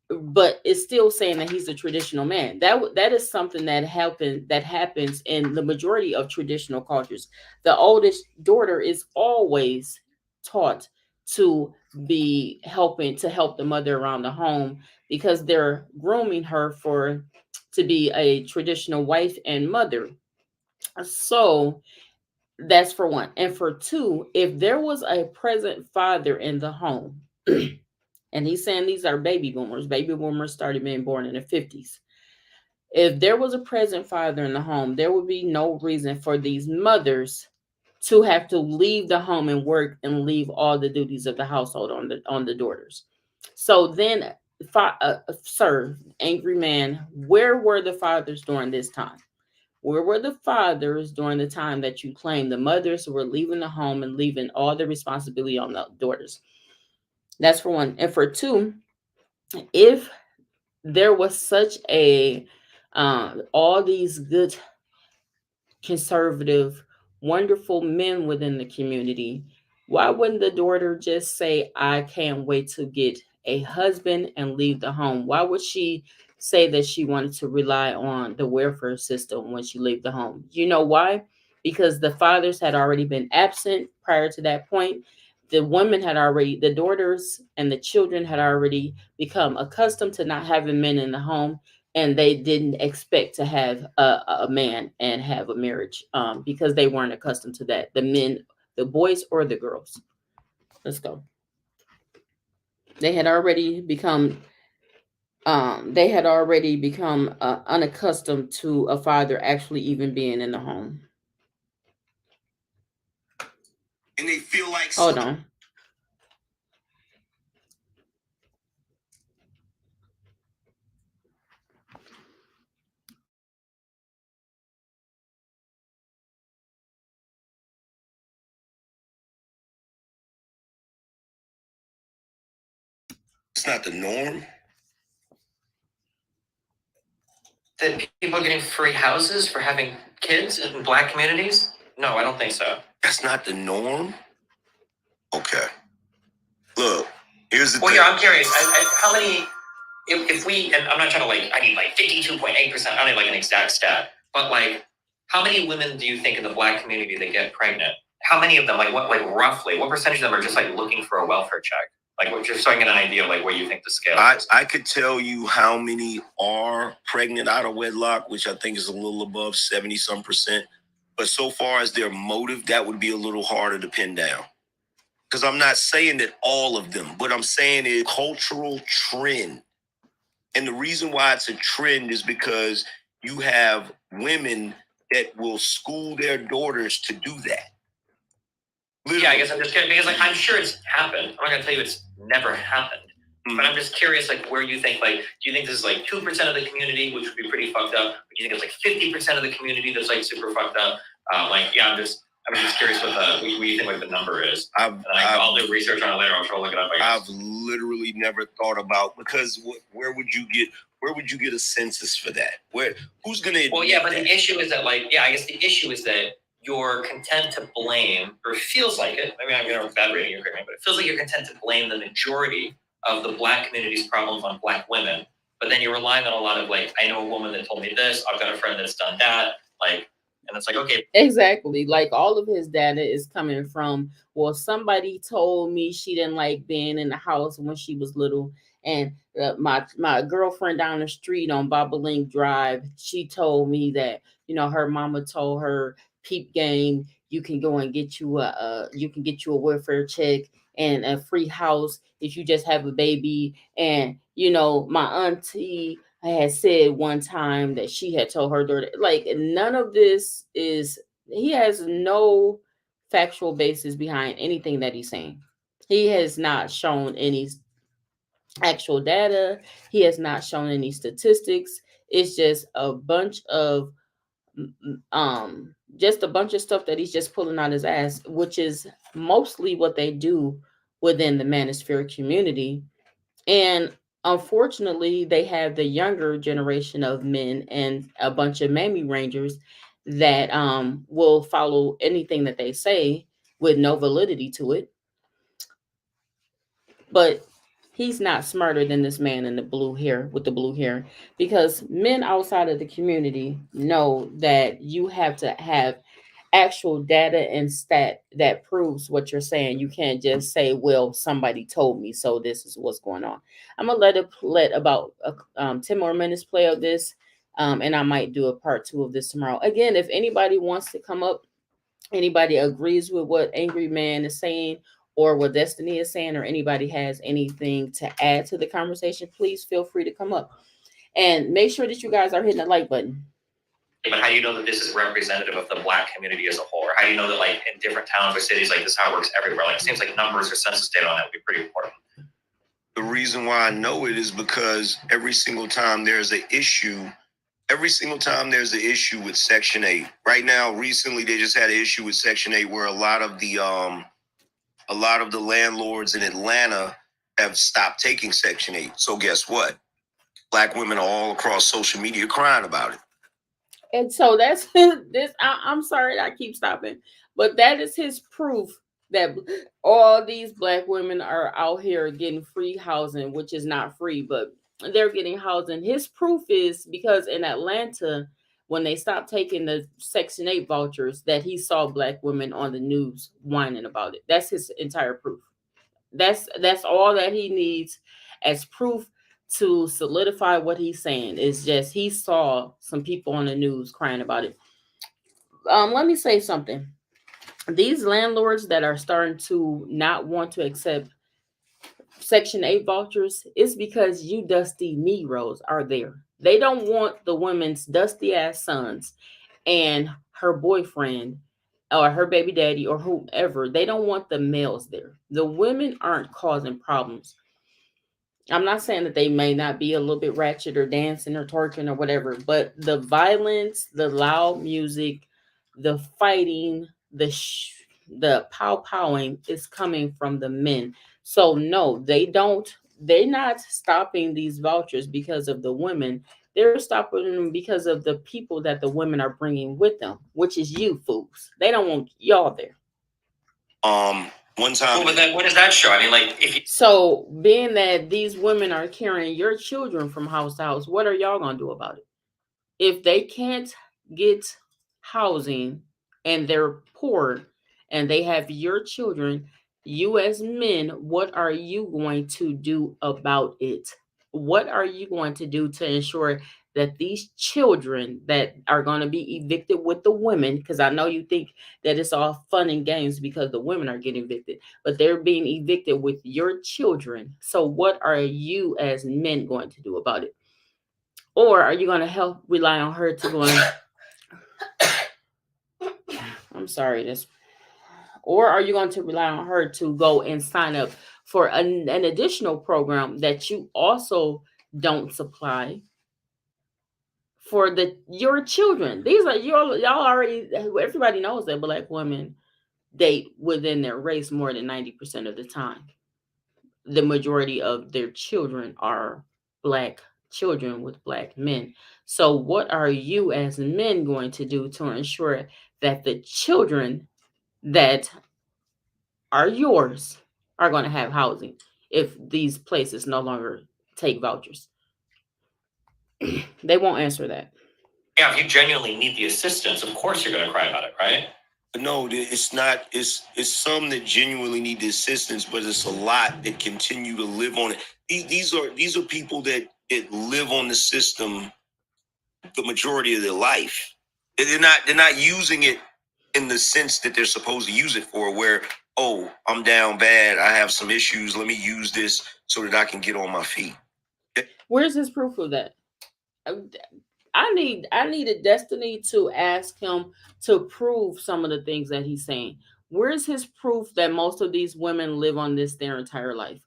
but it's still saying that he's a traditional man. That is something that happens in the majority of traditional cultures. The oldest daughter is always taught to be helping to help the mother around the home because they're grooming her for to be a traditional wife and mother. So that's for one. And for two, if there was a present father in the home, and he's saying these are baby boomers. Baby boomers started being born in the 50s. If there was a present father in the home, there would be no reason for these mothers to have to leave the home and work and leave all the duties of the household on the daughters. So then, sir, angry man, where were the fathers during this time? Where were the fathers during the time that you claim the mothers were leaving the home and leaving all the responsibility on the daughters? That's for one. And for two, if there was such a all these good conservative wonderful men within the community, why wouldn't the daughter just say, I can't wait to get a husband and leave the home? Why would she say that she wanted to rely on the welfare system when she leave the home? You know why? Because the fathers had already been absent prior to that point. The daughters and the children had already become accustomed to not having men in the home, and they didn't expect to have a man and have a marriage because they weren't accustomed to that. The men, the boys or the girls. Let's go. They had already become unaccustomed to a father actually even being in the home. and they feel like hold on. it's not the norm. That people are getting free houses for having kids in Black communities? No, I don't think so. That's not the norm. Okay. Look, here's the Well, thing. yeah, I'm curious. How many? If we, and I'm not trying to like, I need like 52.8%. I don't need like an exact stat, but like, how many women do you think in the Black community that get pregnant? How many of them, like what, like roughly, what percentage of them are just like looking for a welfare check? Like, just so I get an idea of like where you think the scale is. I could tell you how many are pregnant out of wedlock, which I think is a little above 70 some percent. But so far as their motive, that would be a little harder to pin down. Because I'm not saying that all of them, but I'm saying it's a cultural trend. And the reason why it's a trend is because you have women that will school their daughters to do that. Literally. Yeah, I guess I'm just kidding because like I'm sure it's happened. I'm not gonna tell you it's never happened. Mm-hmm. But I'm just curious, like, where you think, like, do you think this is like 2% of the community, which would be pretty fucked up? Or do you think it's like 50% of the community that's like super fucked up? Yeah, I'm just curious what you think like the number is. I'll do research on it later. I'll try to look it up. I've literally never thought about, because where would you get a census for that? Who's gonna? Well, yeah, but the issue is that I guess the issue is that you're content to blame, or it feels like it. I mean, I'm going to bad rating your agreement, but it feels like you're content to blame the majority of the Black community's problems on Black women. But then you're relying on a lot of like, I know a woman that told me this. I've got a friend that's done that. Like, and it's like, okay. Exactly. Like all of his data is coming from, well, somebody told me she didn't like being in the house when she was little. And my girlfriend down the street on Bobolink Drive, she told me that, her mama told her, peep game, you can go and get you a welfare check and a free house if you just have a baby. And my auntie had said one time that she had told her daughter, like, none of this is, he has no factual basis behind anything that he's saying. He has not shown any actual data. He has not shown any statistics. It's just a bunch of stuff that he's just pulling out his ass, which is mostly what they do within the manosphere community. And unfortunately, they have the younger generation of men and a bunch of mammy rangers that will follow anything that they say with no validity to it. But he's not smarter than this man in the blue hair with the blue hair, because men outside of the community know that you have to have actual data and stat that proves what you're saying. You can't just say, well, somebody told me, so this is what's going on. I'm gonna let about 10 more minutes play of this, and I might do a part 2 of this tomorrow. Again, if anybody wants to come up, anybody agrees with what Angry Man is saying or what Destiny is saying, or anybody has anything to add to the conversation, please feel free to come up. And make sure that you guys are hitting the like button. But how do you know that this is representative of the Black community as a whole? Or how do you know that, like, in different towns or cities, like, this is how it works everywhere? Like, it seems like numbers or census data on that would be pretty important. The reason why I know it is because every single time there's an issue with Section 8. Right now, recently, they just had an issue with Section 8 where a lot of the landlords in Atlanta have stopped taking Section 8. So guess what? Black women are all across social media crying about it. And so that's this. I'm sorry I keep stopping, but that is his proof that all these Black women are out here getting free housing, which is not free, but they're getting housing. His proof is because in Atlanta, when they stopped taking the Section 8 vouchers, that he saw Black women on the news whining about it. That's his entire proof. That's all that he needs as proof to solidify what he's saying. Is just he saw some people on the news crying about it. Let me say something. These landlords that are starting to not want to accept Section 8 vouchers is because you dusty Negroes are there. They don't want the women's dusty ass sons and her boyfriend or her baby daddy or whoever, they don't want the males there. The women aren't causing problems. I'm not saying that they may not be a little bit ratchet or dancing or twerking or whatever, but the violence, the loud music, the fighting, the pow powing is coming from the men. So no, they don't. They're not stopping these vouchers because of the women. They're stopping them because of the people that the women are bringing with them, which is you fools. They don't want y'all there. One time. Well, but then what does that show? I mean, like, if you So, being that these women are carrying your children from house to house, what are y'all gonna do about it? If they can't get housing and they're poor and they have your children, you as men, what are you going to do about it? What are you going to do to ensure that these children that are going to be evicted with the women, because I know you think that it's all fun and games because the women are getting evicted, but they're being evicted with your children. So what are you as men going to do about it? Or are you going to help rely on her to go and I'm sorry, this or are you going to rely on her to go and sign up for an additional program that you also don't supply for your children? These are y'all already, everybody knows that Black women date within their race more than 90% of the time. The majority of their children are Black children with Black men. So what are you as men going to do to ensure that the children that are yours are going to have housing if these places no longer take vouchers? They won't answer that. yeah, if you genuinely need the assistance, of course you're going to cry about it, right? No, it's not. It's some that genuinely need the assistance, but it's a lot that continue to live on it. These are people that live on the system the majority of their life. They're not using it in the sense that they're supposed to use it for. Where, oh, I'm down bad, I have some issues. Let me use this so that I can get on my feet. Where's his proof of that? I needed Destiny to ask him to prove some of the things that he's saying. Where's his proof that most of these women live on this their entire life?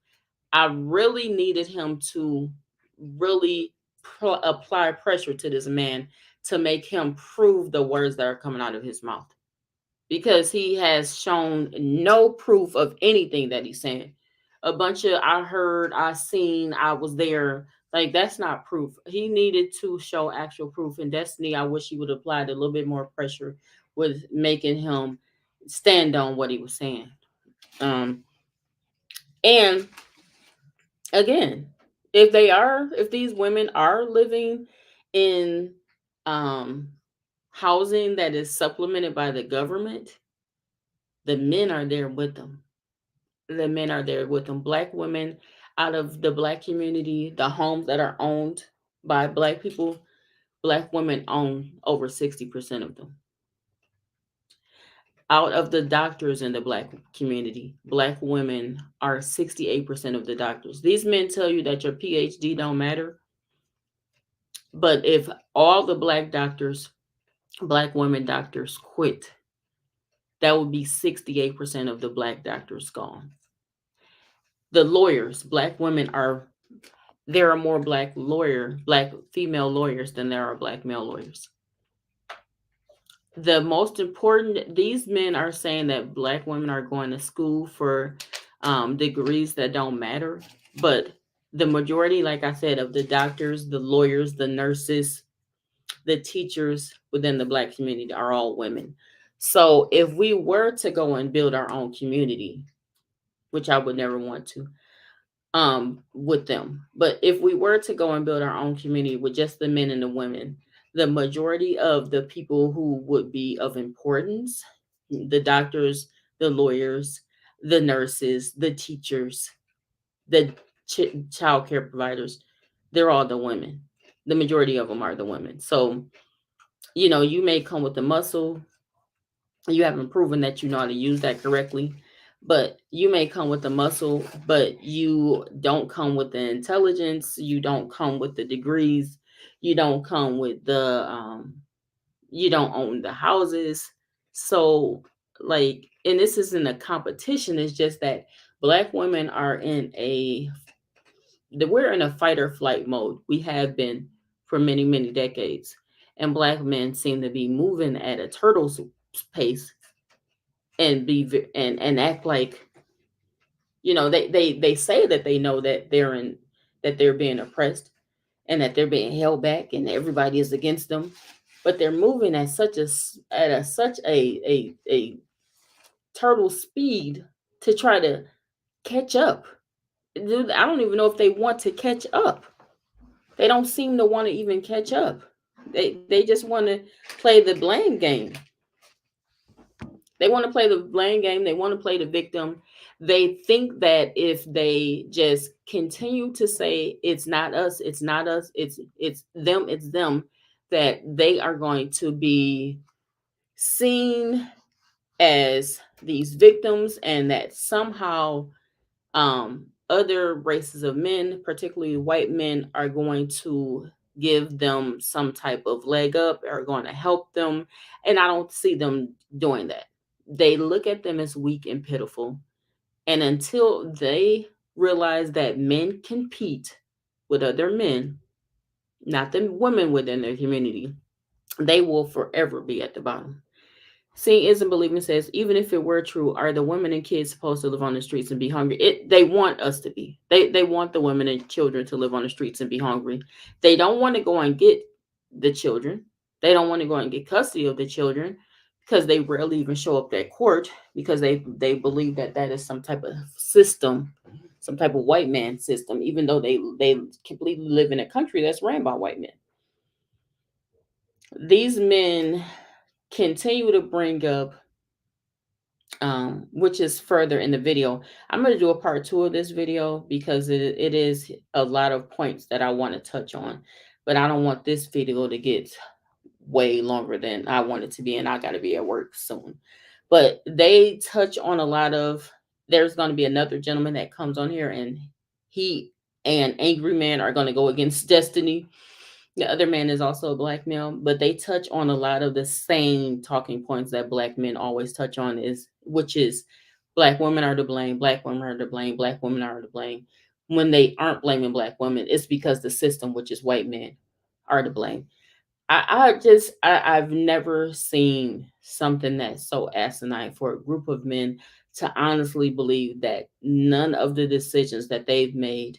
I really needed him to really apply pressure to this man to make him prove the words that are coming out of his mouth, because he has shown no proof of anything that he's saying. A bunch of I heard, I seen, I was there. Like, that's not proof. He needed to show actual proof. And Destiny, I wish he would have applied a little bit more pressure with making him stand on what he was saying. And again, if these women are living in housing that is supplemented by the government, the men are there with them. The men are there with them. Black women out of the Black community, the homes that are owned by Black people, Black women own over 60% of them. Out of the doctors in the Black community, Black women are 68% of the doctors. These men tell you that your PhD don't matter, but if all the Black doctors, Black women doctors quit, that would be 68% of the Black doctors gone. The lawyers, Black women there are more Black female lawyers than there are Black male lawyers. The most important, these men are saying that Black women are going to school for degrees that don't matter, but the majority, like I said, of the doctors, the lawyers, the nurses, the teachers within the Black community are all women. So if we were to go and build our own community, which I would never want to, with them, but if we were to go and build our own community with just the men and the women, the majority of the people who would be of importance, the doctors, the lawyers, the nurses, the teachers, the child care providers, they're all the women. The majority of them are the women. So, you may come with the muscle, you haven't proven that you know how to use that correctly, but you may come with the muscle, but you don't come with the intelligence, you don't come with the degrees, you don't come with the you don't own the houses. So like, and this isn't a competition, it's just that black women are in we're in a fight or flight mode. We have been for many, many decades. And black men seem to be moving at a turtle's pace and and act like, they say that they know that they're being oppressed and that they're being held back and everybody is against them, but they're moving at such a turtle speed to try to catch up. Dude, I don't even know if they want to catch up. They don't seem to want to even catch up. They just want to play the blame game. They want to play the blame game. They want to play the victim. They think that if they just continue to say it's not us, it's not us, it's them, that they are going to be seen as these victims, and that somehow other races of men, particularly white men, are going to give them some type of leg up, are going to help them. And I don't see them doing that. They look at them as weak and pitiful. And until they realize that men compete with other men, not the women within their community, they will forever be at the bottom. Seeing isn't believing says, even if it were true, are the women and kids supposed to live on the streets and be hungry? They want us to be. They want the women and children to live on the streets and be hungry. They don't want to go and get the children. They don't want to go and get custody of the children, because they rarely even show up at court, because they believe that that is some type of system, some type of white man system, even though they completely live in a country that's ran by white men. These men continue to bring up, which is further in the video. I'm going to do a part 2 of this video because it is a lot of points that I want to touch on, but I don't want this video to get way longer than I want it to be, and I got to be at work soon. But they touch on a lot of, there's going to be another gentleman that comes on here, and he and Angry Man are going to go against Destiny. The other man is also a black male, but they touch on a lot of the same talking points that black men always touch on, which is black women are to blame, black women are to blame, black women are to blame. When they aren't blaming black women, it's because the system, which is white men, are to blame. I've never seen something that's so asinine for a group of men to honestly believe that none of the decisions that they've made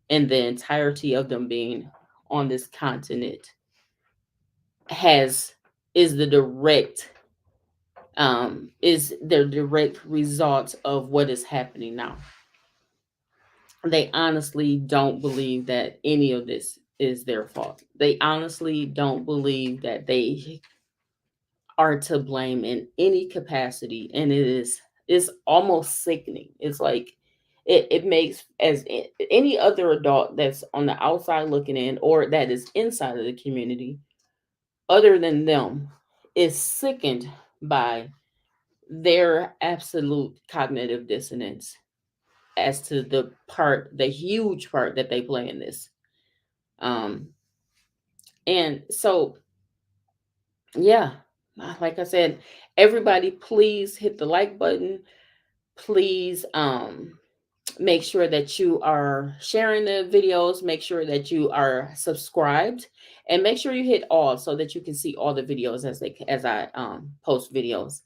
in the entirety of them being on this continent has is the direct is the direct result of what is happening now. They honestly don't believe that any of this is their fault. They honestly don't believe that they are to blame in any capacity, and it's almost sickening. It's like it makes any other adult that's on the outside looking in, or that is inside of the community other than them, is sickened by their absolute cognitive dissonance as to the huge part that they play in this. And so, yeah, like I said, everybody, please hit the like button. Please make sure that you are sharing the videos, make sure that you are subscribed, and make sure you hit all so that you can see all the videos as I post videos.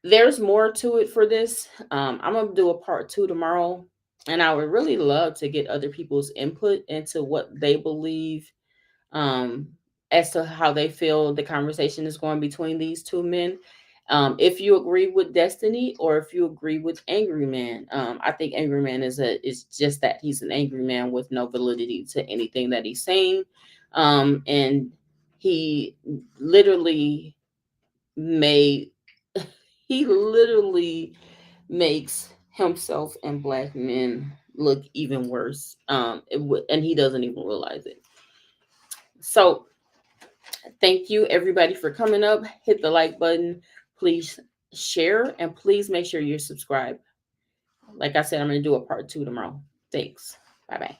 There's more to it for this. I'm gonna do a part 2 tomorrow, and I would really love to get other people's input into what they believe, um, as to how they feel the conversation is going between these two men. If you agree with Destiny or if you agree with Angry Man, I think Angry Man is just that he's an angry man with no validity to anything that he's saying, and he literally made he literally makes himself and black men look even worse, and he doesn't even realize it. So thank you everybody for coming up. Hit the like button, please share, and please make sure you're subscribed. Like I said, I'm going to do a part 2 tomorrow. Thanks. Bye bye.